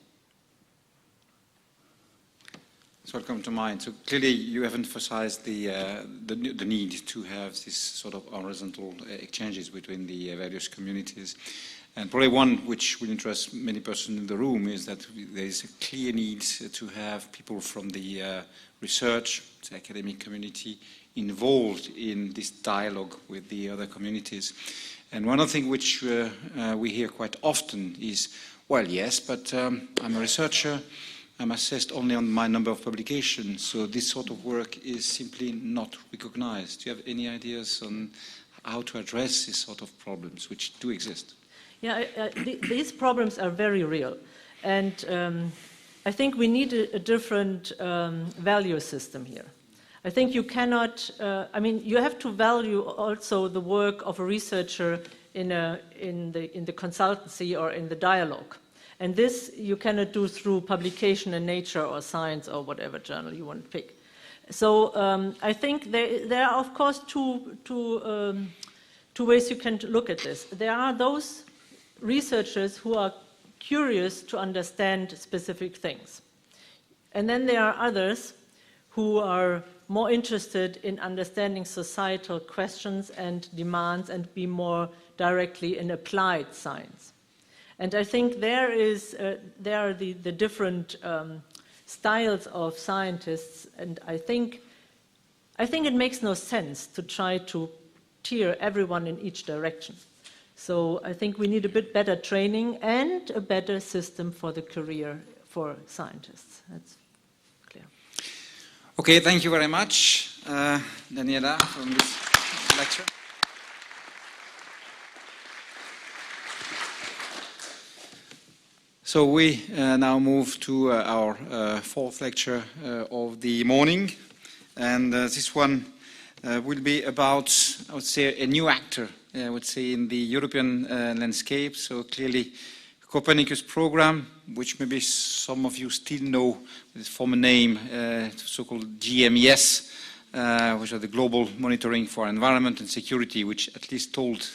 So I'll come to mind. So clearly you have emphasized the need to have this sort of horizontal exchanges between the various communities. And probably one which will interest many persons in the room is that there is a clear need to have people from the research, the academic community, involved in this dialogue with the other communities. And one of the things which we hear quite often is, well, yes, but I'm a researcher, I'm assessed only on my number of publications, so this sort of work is simply not recognized. Do you have any ideas on how to address these sort of problems, which do exist? Yeah, these problems are very real. And I think we need a different value system here. I think you cannot, you have to value also the work of a researcher in the consultancy or in the dialogue. And this you cannot do through publication in Nature or Science or whatever journal you want to pick. So I think there are, of course, two ways you can look at this. There are those researchers who are curious to understand specific things. And then there are others who are more interested in understanding societal questions and demands and be more directly in applied science. And I think there are the different styles of scientists, and I think it makes no sense to try to tier everyone in each direction. So I think we need a bit better training and a better system for the career for scientists. That's clear. Okay, thank you very much, Daniela, for this lecture. So we now move to our fourth lecture of the morning, and this one will be about, I would say, a new actor, I would say, in the European landscape. So clearly, Copernicus program, which maybe some of you still know with its former name, so-called GMES, which are the Global Monitoring for Environment and Security, which at least told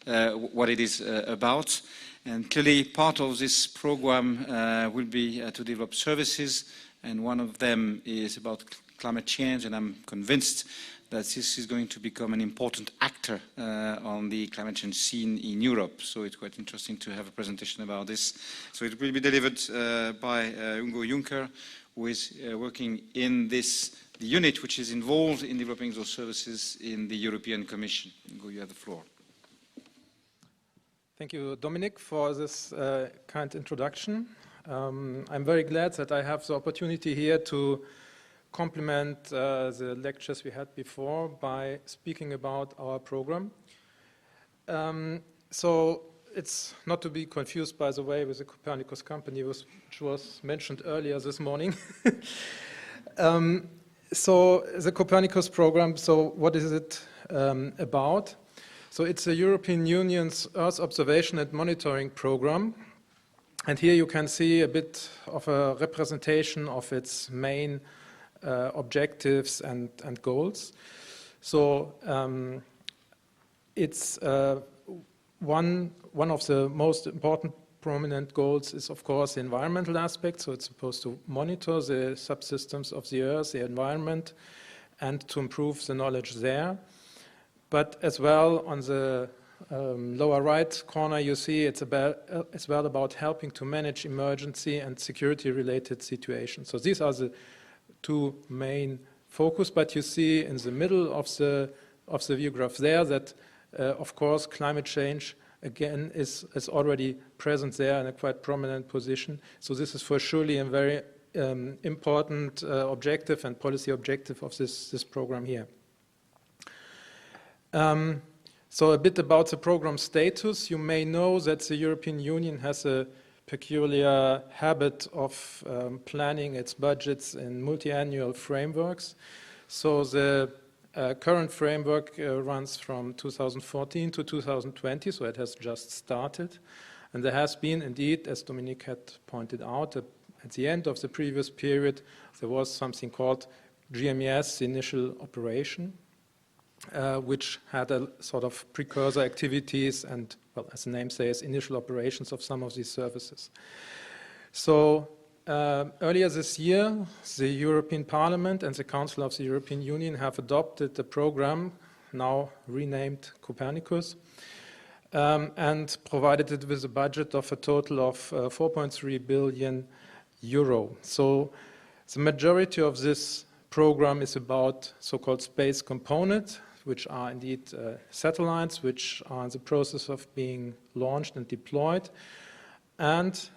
what it is about. And clearly, part of this program will be to develop services, and one of them is about climate change, and I'm convinced that this is going to become an important actor on the climate change scene in Europe. So it's quite interesting to have a presentation about this. So it will be delivered by Ingo Juncker, who is working in the unit which is involved in developing those services in the European Commission. Ingo, you have the floor. Thank you, Dominic, for this kind introduction. I'm very glad that I have the opportunity here to complement the lectures we had before by speaking about our program. So it's not to be confused, by the way, with the Copernicus company, which was mentioned earlier this morning. So the Copernicus program, so what is it about? So it's the European Union's Earth observation and monitoring program. And here you can see a bit of a representation of its main objectives and goals. So it's one of the most important prominent goals is, of course, the environmental aspect. So it's supposed to monitor the subsystems of the Earth, the environment, and to improve the knowledge there. But as well, on the lower right corner, you see it's as well about helping to manage emergency and security-related situations. So these are the two main focus. But you see in the middle of the view graph there that, of course, climate change again is already present there in a quite prominent position. So this is for surely a very important objective and policy objective of this program here. So a bit about the program status. You may know that the European Union has a peculiar habit of planning its budgets in multi-annual frameworks. So the current framework runs from 2014 to 2020, so it has just started. And there has been indeed, as Dominique had pointed out, at the end of the previous period, there was something called GMES, the initial operation, which had a sort of precursor activities and, well, as the name says, initial operations of some of these services. So earlier this year, the European Parliament and the Council of the European Union have adopted the program, now renamed Copernicus, and provided it with a budget of a total of 4.3 billion euro. So the majority of this program is about so-called space components, which are indeed satellites, which are in the process of being launched and deployed, and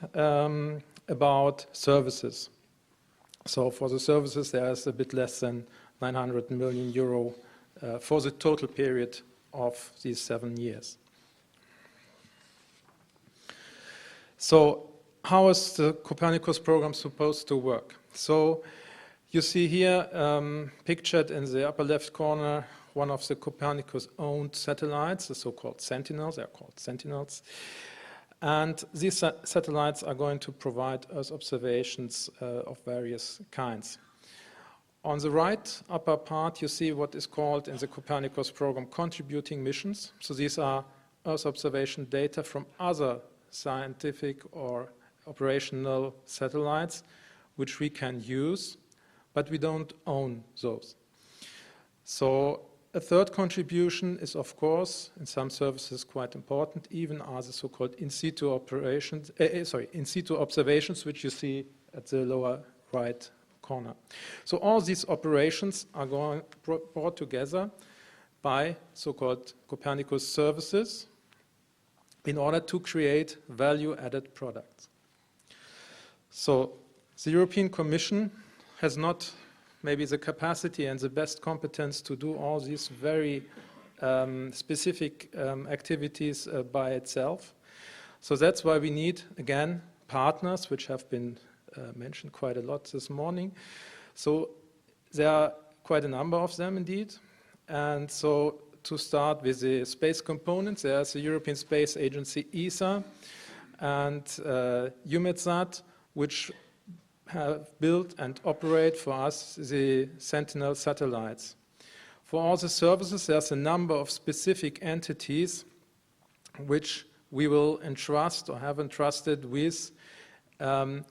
about services. So for the services, there's a bit less than 900 million euro for the total period of these 7 years. So how is the Copernicus program supposed to work? So you see here, pictured in the upper left corner, one of the Copernicus-owned satellites, the so-called Sentinels. They are called Sentinels. And these satellites are going to provide Earth observations of various kinds. On the right upper part, you see what is called in the Copernicus program contributing missions. So these are Earth observation data from other scientific or operational satellites, which we can use, but we don't own those. So a third contribution is, of course, in some services quite important, even are the so-called in situ operations, in situ observations, which you see at the lower right corner. So all these operations are brought together by so-called Copernicus services in order to create value-added products. So the European Commission has not maybe the capacity and the best competence to do all these very specific activities by itself. So that's why we need, again, partners, which have been mentioned quite a lot this morning. So there are quite a number of them indeed. And so to start with the space components, there's the European Space Agency ESA and EUMETSAT, which have built and operate for us the Sentinel satellites. For all the services, there's a number of specific entities which we will entrust or have entrusted with the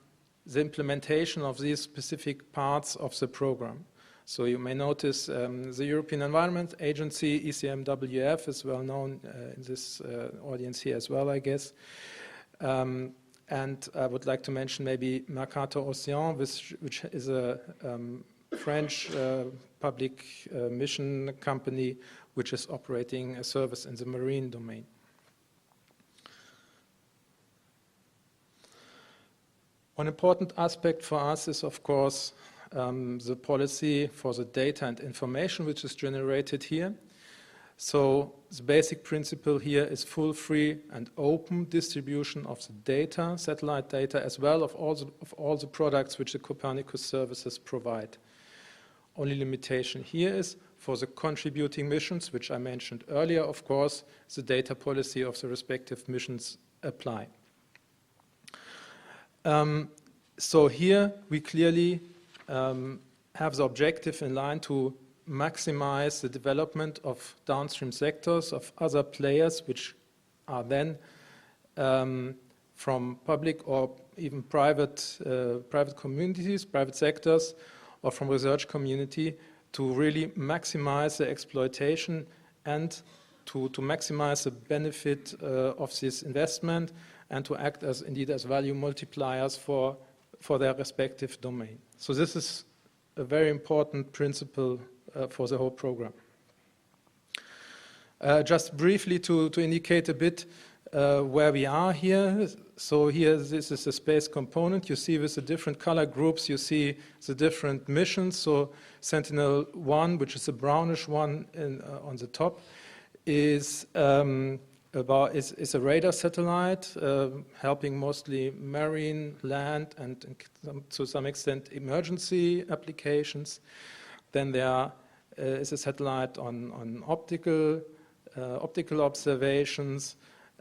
implementation of these specific parts of the program. So you may notice the European Environment Agency, ECMWF, is well known in this audience here as well, I guess. And I would like to mention maybe Mercator Océan, which is a French public mission company which is operating a service in the marine domain. One important aspect for us is, of course, the policy for the data and information which is generated here. So the basic principle here is full, free, and open distribution of the data, satellite data, as well of all the products which the Copernicus services provide. Only limitation here is for the contributing missions, which I mentioned earlier, of course, the data policy of the respective missions apply. So here we clearly have the objective in line to maximize the development of downstream sectors, of other players, which are then from public or even private communities, private sectors, or from research community, to really maximize the exploitation and to maximize the benefit of this investment and to act as indeed as value multipliers for their respective domain. So this is a very important principle for the whole program. Just briefly to indicate a bit where we are here. So here, this is the space component. You see with the different color groups, you see the different missions. So Sentinel-1, which is a brownish one on the top, is a radar satellite helping mostly marine, land, and to some extent emergency applications. Then there is a satellite on optical observations.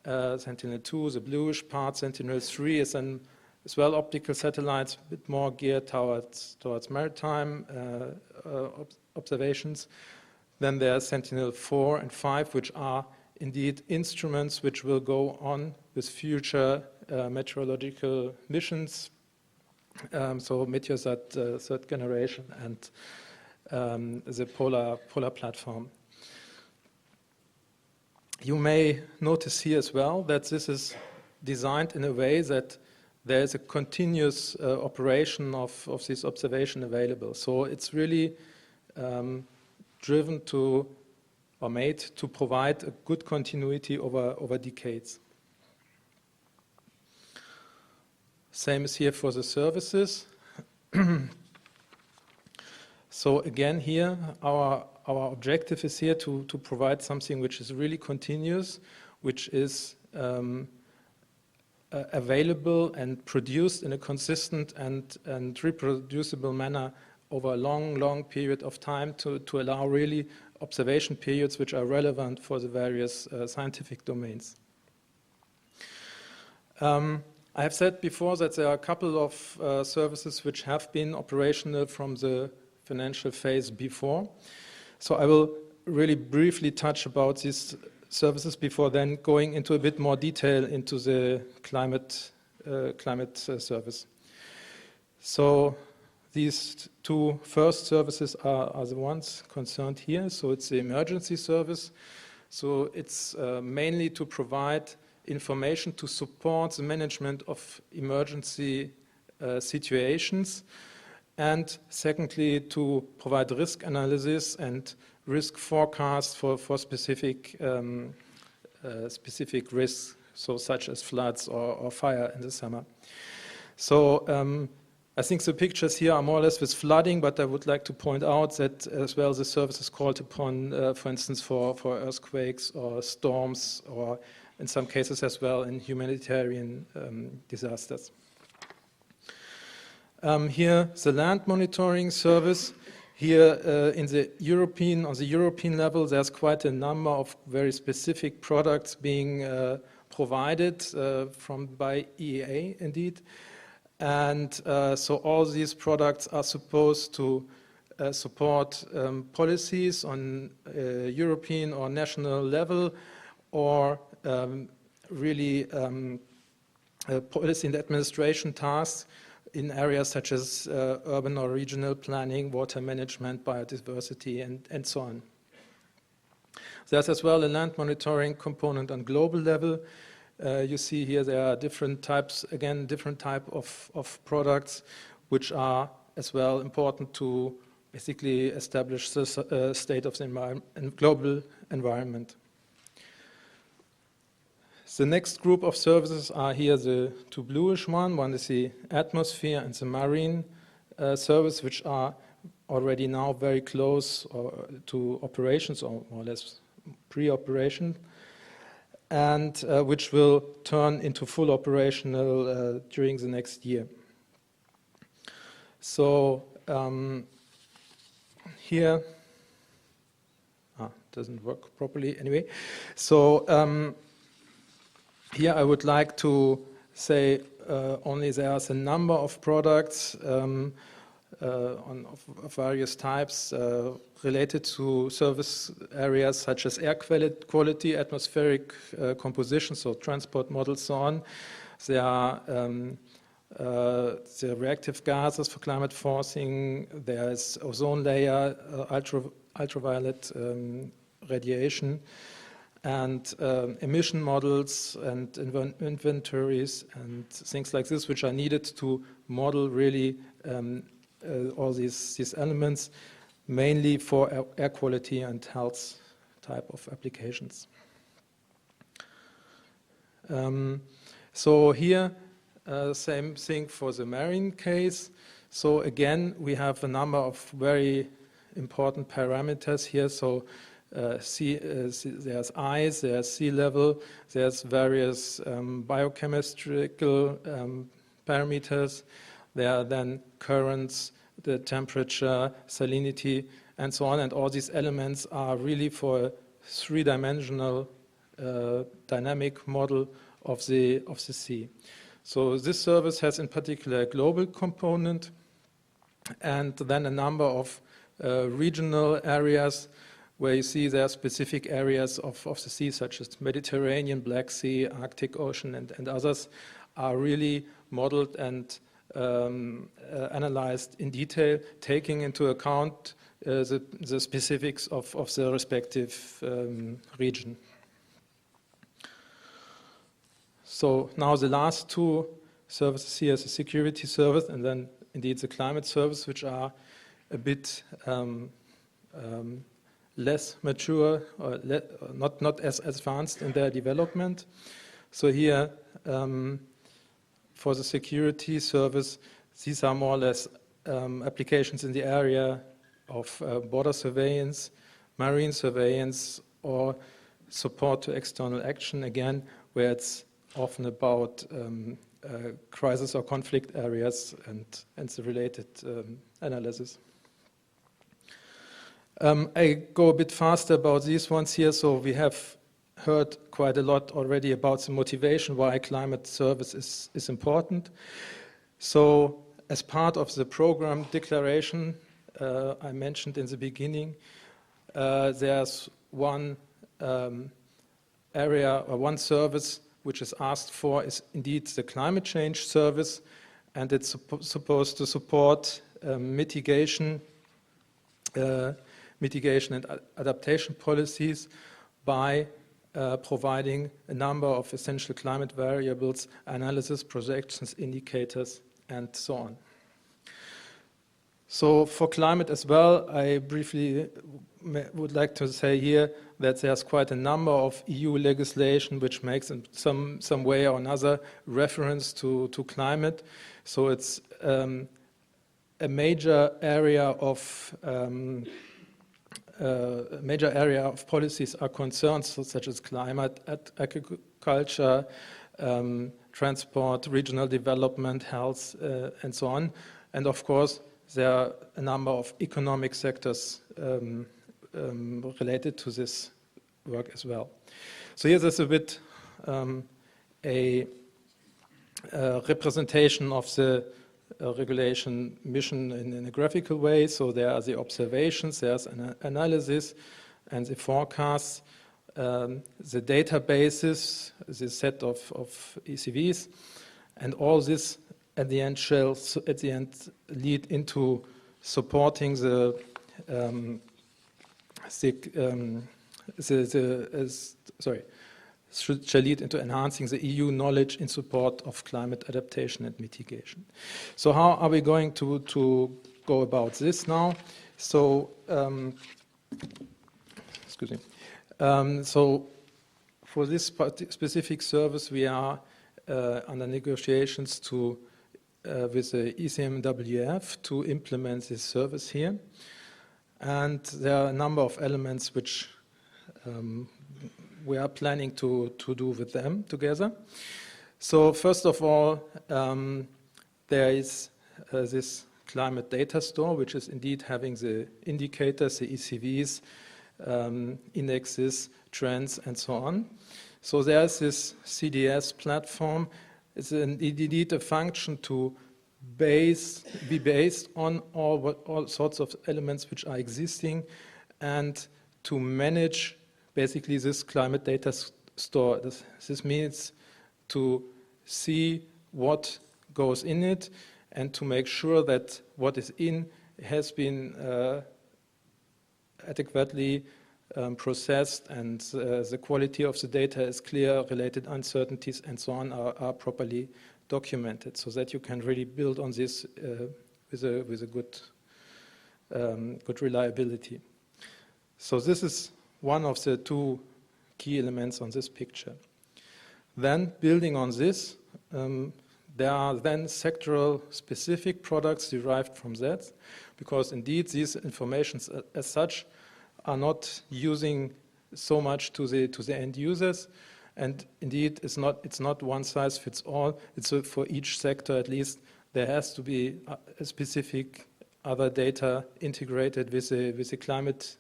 Sentinel-2, the bluish part. Sentinel-3 is as well optical satellites, a bit more geared towards maritime observations. Then there's Sentinel-4 and 5, which are indeed instruments which will go on with future meteorological missions. So Meteosat third generation and the polar platform. You may notice here as well that this is designed in a way that there is a continuous operation of this observation available. So it's really driven to or made to provide a good continuity over decades. Same is here for the services. So again here, our objective is here to provide something which is really continuous, which is available and produced in a consistent and reproducible manner over a long period of time to allow really observation periods which are relevant for the various scientific domains. I have said before that there are a couple of services which have been operational from the financial phase before. So I will really briefly touch about these services before then going into a bit more detail into the climate service. So these two first services are the ones concerned here. So it's the emergency service. So it's mainly to provide information to support the management of emergency situations, and secondly, to provide risk analysis and risk forecasts for specific risks, so such as floods or fire in the summer. So I think the pictures here are more or less with flooding, but I would like to point out that as well the service is called upon, for instance, for earthquakes or storms, or in some cases as well in humanitarian disasters. Here, the land monitoring service. Here, on the European level, there's quite a number of very specific products being provided by EEA, indeed. And so all these products are supposed to support policies on European or national level, or really policy and administration tasks in areas such as urban or regional planning, water management, biodiversity, and so on. There's as well a land monitoring component on global level. You see here there are different types, again, different type of products which are as well important to basically establish the state of the global environment. The next group of services are here the two bluish one. One is the atmosphere and the marine service, which are already now very close to operations, or more or less pre-operation, and which will turn into full operational during the next year. So here, doesn't work properly anyway. So here I would like to say only there's a number of products of various types related to service areas such as air quality, atmospheric composition, so transport models, so on. There are the reactive gases for climate forcing. There's ozone layer, ultraviolet radiation, and emission models and inventories and things like this, which are needed to model really all these elements, mainly for air quality and health type of applications. So here, same thing for the marine case. So again, we have a number of very important parameters here. So there's ice, there's sea level, there's various biochemical parameters. There are then currents, the temperature, salinity, and so on. And all these elements are really for a three-dimensional dynamic model of the sea. So this service has in particular a global component, and then a number of regional areas where you see there are specific areas of the sea, such as Mediterranean, Black Sea, Arctic Ocean, and others, are really modeled and analyzed in detail, taking into account the specifics of the respective region. So now the last two services here is the security service and then indeed the climate service, which are a bit less mature or not as advanced in their development. So here, for the security service, these are more or less applications in the area of border surveillance, marine surveillance, or support to external action, again, where it's often about crisis or conflict areas and the related analysis. I go a bit faster about these ones here. So we have heard quite a lot already about the motivation why climate service is important. So as part of the program declaration I mentioned in the beginning, there's one area or one service which is asked for is indeed the climate change service, and it's supposed to support mitigation and adaptation policies by providing a number of essential climate variables, analysis, projections, indicators, and so on. So for climate as well, I briefly would like to say here that there's quite a number of EU legislation which makes in some way or another reference to climate. So it's a major area of policies are concerned, such as climate, agriculture, transport, regional development, health, and so on. And of course, there are a number of economic sectors related to this work as well. So here's a bit a representation of the regulation mission in a graphical way. So there are the observations, there's an analysis, and the forecasts, the databases, the set of ECVs, and all this at the end lead into supporting shall lead into enhancing the EU knowledge in support of climate adaptation and mitigation. So how are we going to go about this now? So, excuse me. So for this specific service, we are under negotiations with the ECMWF to implement this service here. And there are a number of elements which we are planning to do with them together. So first of all, there is this climate data store, which is indeed having the indicators, the ECVs, indexes, trends, and so on. So there's this CDS platform. It's indeed a function to be based on all sorts of elements which are existing and to manage basically this climate data store. This means to see what goes in it and to make sure that what is in has been adequately processed and the quality of the data is clear, related uncertainties and so on are properly documented, so that you can really build on this with a good reliability. So this is one of the two key elements on this picture. Then, building on this, there are then sectoral specific products derived from that, because indeed these informations as such are not using so much to the end users, and indeed it's not one size fits all. It's for each sector at least there has to be a specific other data integrated with the climate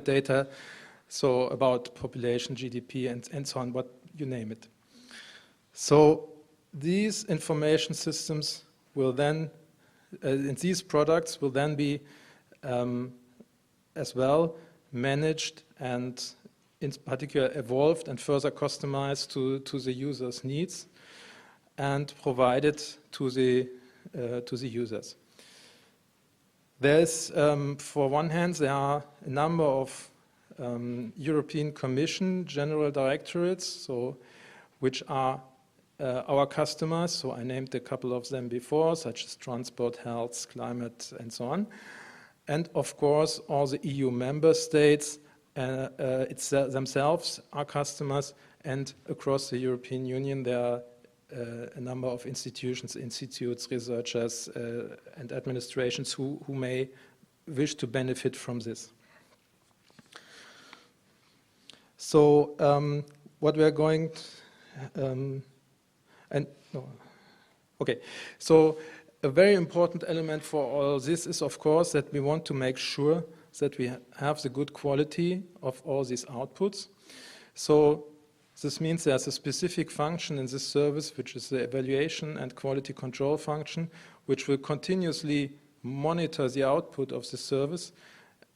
data, so about population, GDP, and so on, what you name it. So these information systems will then, and these products will then be as well managed and in particular evolved and further customized to the user's needs and provided to the users. There's, for one hand, there are a number of European Commission general directorates, so which are our customers. So I named a couple of them before, such as transport, health, climate, and so on. And of course, all the EU member states themselves are customers, and across the European Union there are a number of institutions, institutes, researchers, and administrations who may wish to benefit from this. So what we are going so a very important element for all this is, of course, that we want to make sure that we have the good quality of all these outputs. So this means there's a specific function in this service, which is the evaluation and quality control function, which will continuously monitor the output of the service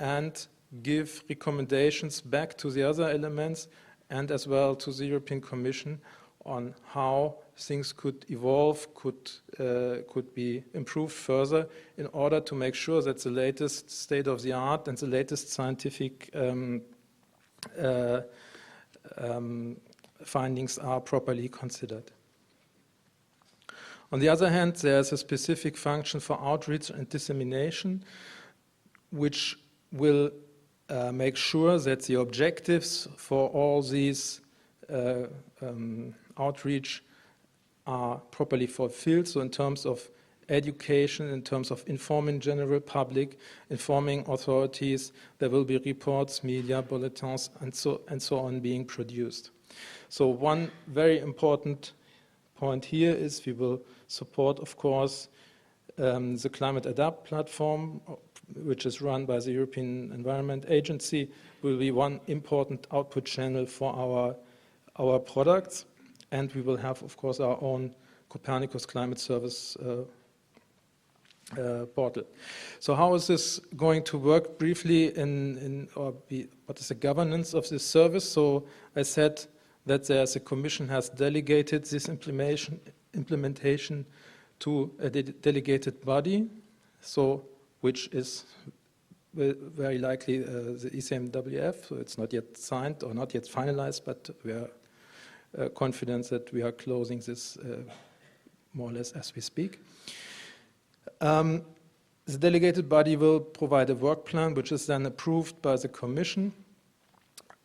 and give recommendations back to the other elements and as well to the European Commission on how things could evolve, could be improved further in order to make sure that the latest state of the art and the latest scientific findings are properly considered. On the other hand, there's a specific function for outreach and dissemination, which will make sure that the objectives for all these outreach are properly fulfilled. So in terms of education, in terms of informing general public, informing authorities, there will be reports, media, bulletins, and so on being produced. So one very important point here is we will support, of course, the Climate Adapt platform, which is run by the European Environment Agency, will be one important output channel for our products. And we will have, of course, our own Copernicus Climate Service portal. So how is this going to work briefly what is the governance of this service? So I said that there's a commission has delegated this implementation to a delegated body, so which is very likely the ECMWF. So it's not yet signed or not yet finalized, but we are confident that we are closing this more or less as we speak. The delegated body will provide a work plan, which is then approved by the Commission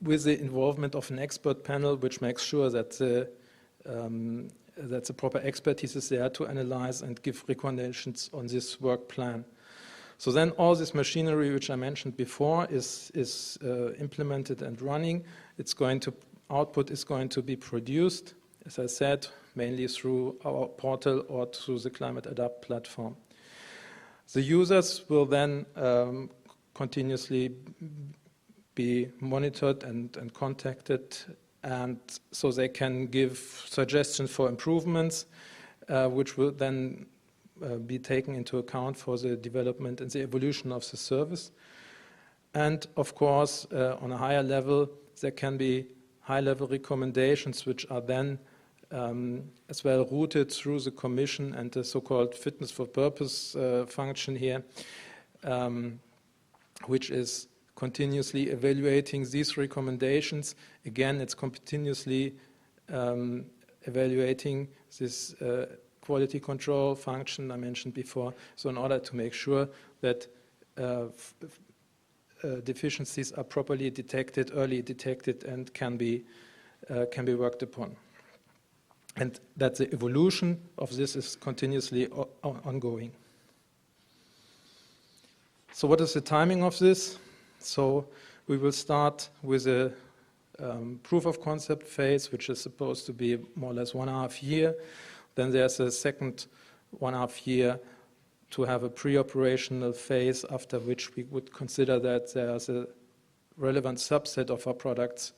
with the involvement of an expert panel, which makes sure that the proper expertise is there to analyze and give recommendations on this work plan. So then all this machinery, which I mentioned before, is implemented and running. Output is going to be produced, as I said, mainly through our portal or through the Climate Adapt platform. The users will then continuously be monitored and contacted, and so they can give suggestions for improvements, which will then be taken into account for the development and the evolution of the service. And of course, on a higher level, there can be high-level recommendations, which are then as well routed through the Commission and the so-called fitness for purpose function here, which is continuously evaluating these recommendations. Again, it's continuously evaluating this quality control function I mentioned before, so in order to make sure that deficiencies are properly detected, early detected, and can be worked upon. And that the evolution of this is continuously ongoing. So what is the timing of this? So we will start with a proof of concept phase, which is supposed to be more or less 1.5 years. Then there's a second 1.5 years to have a pre-operational phase, after which we would consider that there's a relevant subset of our products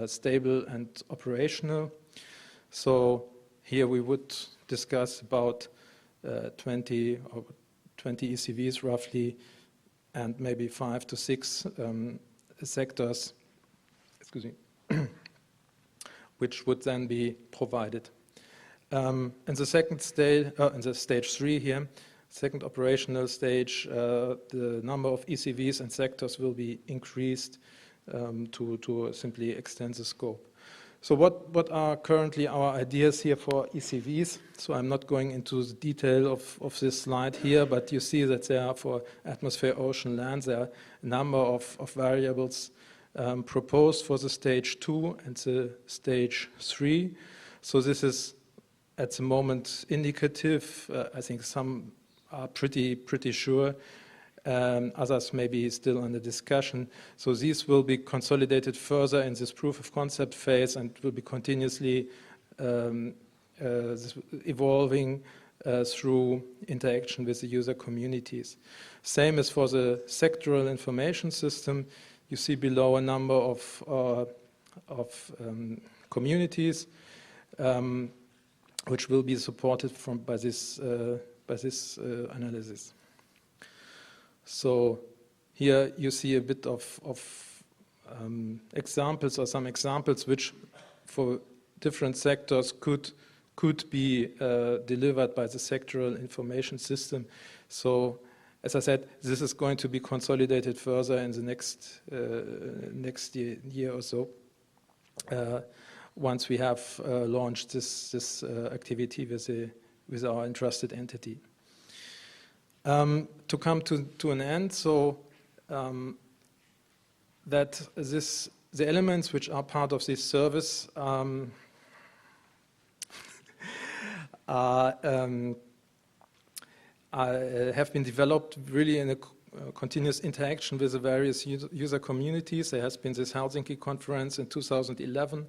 stable and operational. So here we would discuss about 20 ECVs roughly, and maybe 5 to 6 sectors, which would then be provided. In the second stage, in the stage 3 here, second operational stage, the number of ECVs and sectors will be increased to simply extend the scope. So what are currently our ideas here for ECVs? So I'm not going into the detail of this slide here, but you see that there are for atmosphere, ocean, land, there are a number of variables proposed for the stage 2 and the stage 3. So this is at the moment indicative. I think some are pretty sure. Others may be still under discussion. So these will be consolidated further in this proof of concept phase and will be continuously evolving through interaction with the user communities. Same as for the sectoral information system. You see below a number of communities which will be supported by this analysis. So here you see a bit of examples, or some examples which for different sectors could be delivered by the sectoral information system. So, as I said, this is going to be consolidated further in the next year or so, once we have launched this activity with our entrusted entity. To come to an end, so that the elements which are part of this service have been developed really in a continuous interaction with the various user communities. There has been this Helsinki conference in 2011.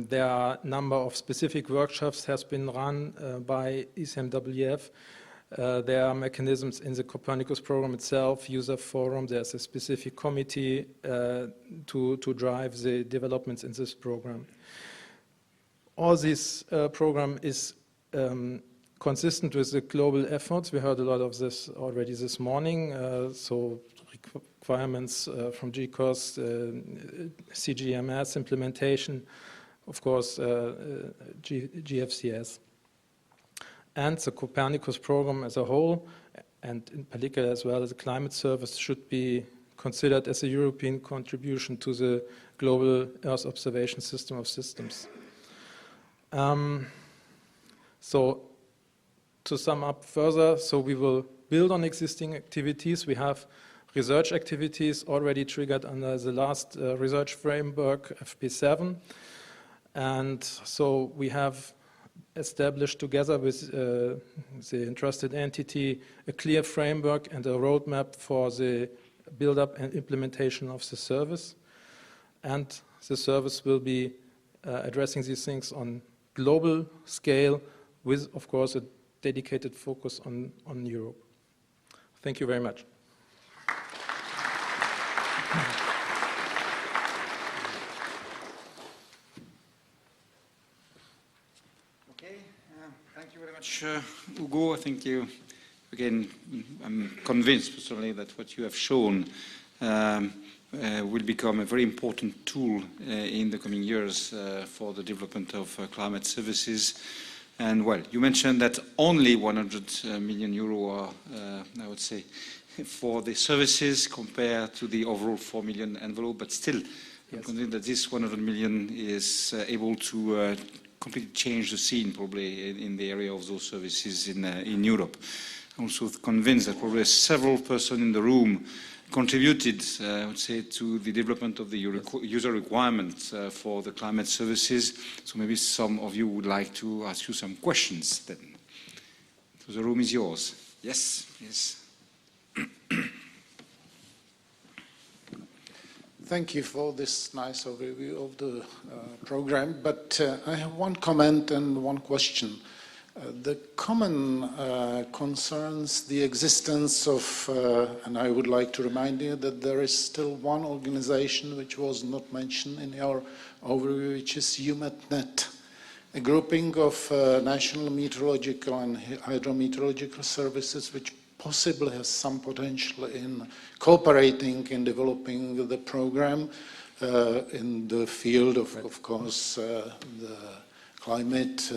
There are a number of specific workshops has been run by ECMWF. There are mechanisms in the Copernicus program itself, user forum. There's a specific committee to drive the developments in this program. All this program is consistent with the global efforts. We heard a lot of this already this morning. So requirements from GCOS, CGMS implementation, of course, GFCS. And the Copernicus program as a whole, and in particular as well as the climate service, should be considered as a European contribution to the global Earth observation system of systems. So to sum up further, so we will build on existing activities. We have research activities already triggered under the last research framework, FP7. And so we have established together with the entrusted entity a clear framework and a roadmap for the build-up and implementation of the service. And the service will be addressing these things on global scale with, of course, a dedicated focus on Europe. Thank you very much. Okay, thank you very much, Ugo. I think you, again, I'm convinced personally that what you have shown will become a very important tool in the coming years for the development of climate services. And well, you mentioned that only 100 million euro are, I would say, for the services compared to the overall 4 million envelope, but still, yes. I'm convinced that this 100 million is able to completely change the scene probably in the area of those services in Europe. I'm also convinced that probably several persons in the room contributed, I would say, to the development of the user requirements for the climate services. So maybe some of you would like to ask you some questions then. So the room is yours. Yes, yes. Thank you for this nice overview of the program, but I have one comment and one question. The common concerns the existence of, and I would like to remind you that there is still one organization which was not mentioned in your overview, which is EUMETNet, a grouping of national meteorological and hydrometeorological services which possibly has some potential in cooperating in developing the program in the field of course, the climate,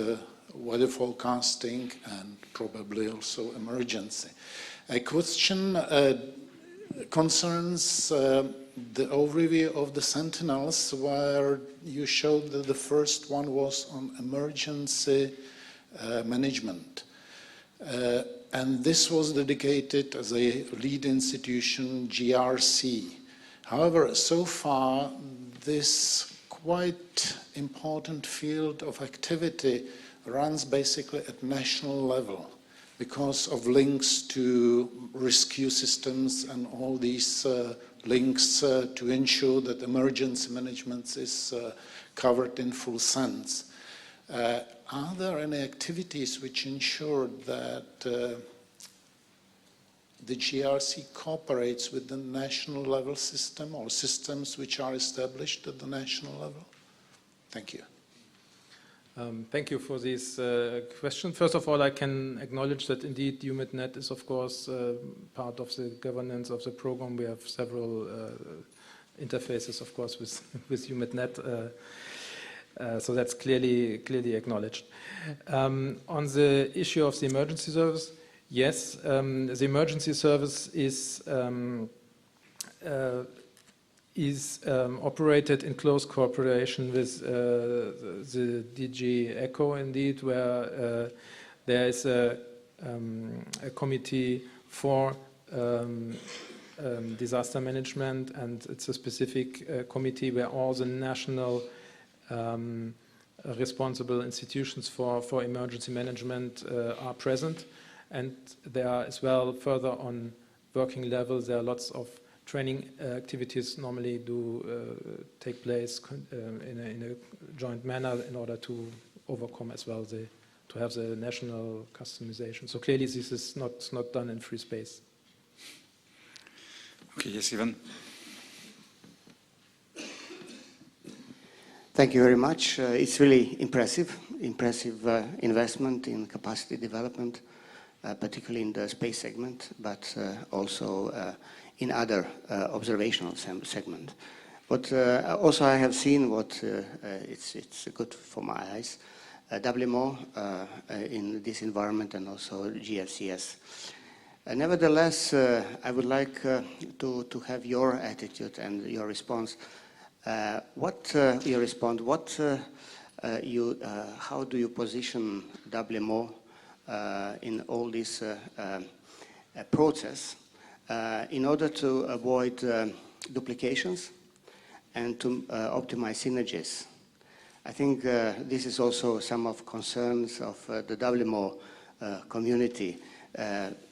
weather forecasting, and probably also emergency. A question concerns the overview of the Sentinels, where you showed that the first one was on emergency management. And this was dedicated as a lead institution, GRC. However, so far, this quite important field of activity runs basically at national level because of links to rescue systems and all these links to ensure that emergency management is covered in full sense. Are there any activities which ensure that the GRC cooperates with the national level system or systems which are established at the national level? Thank you. Thank you for this question. First of all, I can acknowledge that indeed EUMETNet is, of course, part of the governance of the program. We have several interfaces, of course, with EUMETNet. So that's clearly acknowledged. On the issue of the emergency service, yes, the emergency service is operated in close cooperation with the DG ECHO, indeed, where there is a committee for disaster management, and it's a specific committee where all the national responsible institutions for emergency management are present. And there are as well, further on working level, there are lots of training activities normally do take place in a joint manner in order to overcome as well to have the national customization. So clearly this is not done in free space. Okay, yes, Ivan. Thank you very much. It's really impressive investment in capacity development, particularly in the space segment, but also in other observational segment. But also I have seen what it's good for my eyes, WMO in this environment, and also GFCS. Nevertheless, I would like to have your attitude and your response. How do you position WMO in all this process in order to avoid duplications and to optimize synergies? I think this is also some of concerns of the WMO community,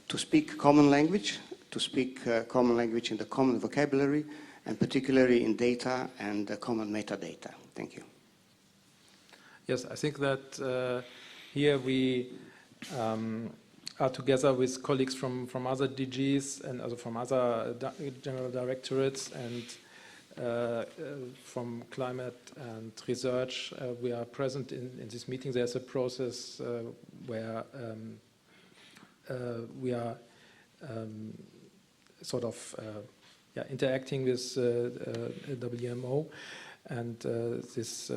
to speak common language, in the common vocabulary, and particularly in data and common metadata. Thank you. Yes, I think that here we are together with colleagues from other DGs and also from other general directorates and from climate and research. We are present in this meeting. There's a process where we are sort of interacting with WMO and this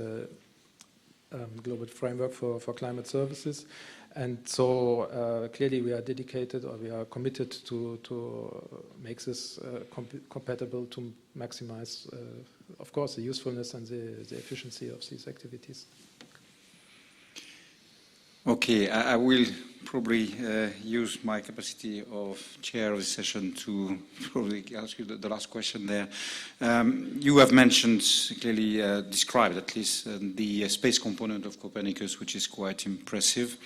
global framework for climate services. And so clearly we are dedicated, or we are committed to make this compatible, to maximize, of course, the usefulness and the efficiency of these activities. Okay, I will probably use my capacity of chair of the session to probably ask you the last question there. You have mentioned, clearly described at least, the space component of Copernicus, which is quite impressive.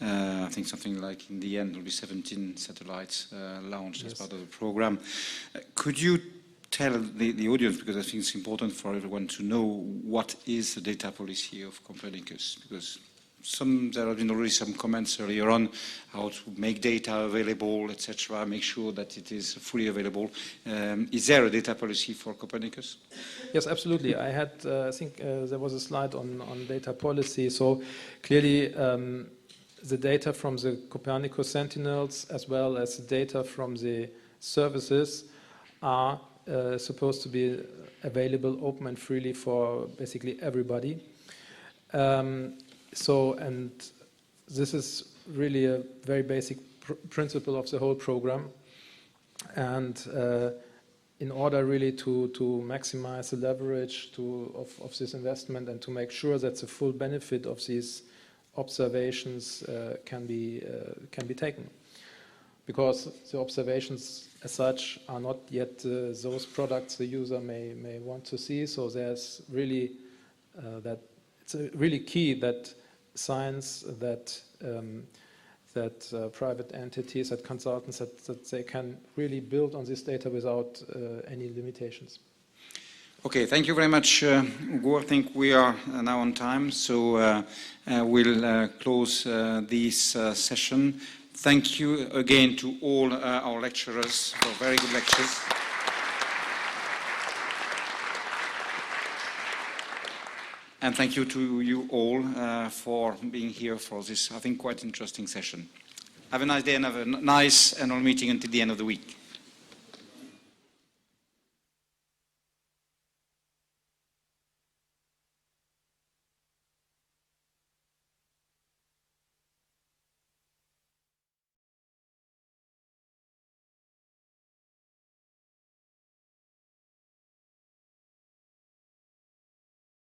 I think something like in the end there will be 17 satellites launched as part of the program. Could you tell the audience, because I think it's important for everyone to know, what is the data policy of Copernicus? Because there have been already some comments earlier on how to make data available, etc., make sure that it is fully available. Is there a data policy for Copernicus? Yes, absolutely. I had, I think there was a slide on data policy. So clearly the data from the Copernicus Sentinels as well as the data from the services are supposed to be available open and freely for basically everybody. And this is really a very basic principle of the whole program. And in order really to maximize the leverage of this investment and to make sure that the full benefit of these observations can be taken. Because the observations as such are not yet those products the user may want to see. So there's really it's really key that science, that private entities, that consultants, that they can really build on this data without any limitations. Okay, thank you very much, Ugo. I think we are now on time, so we'll close this session. Thank you again to all our lecturers for very good lectures. And thank you to you all for being here for this, I think, quite interesting session. Have a nice day and have a nice annual meeting until the end of the week.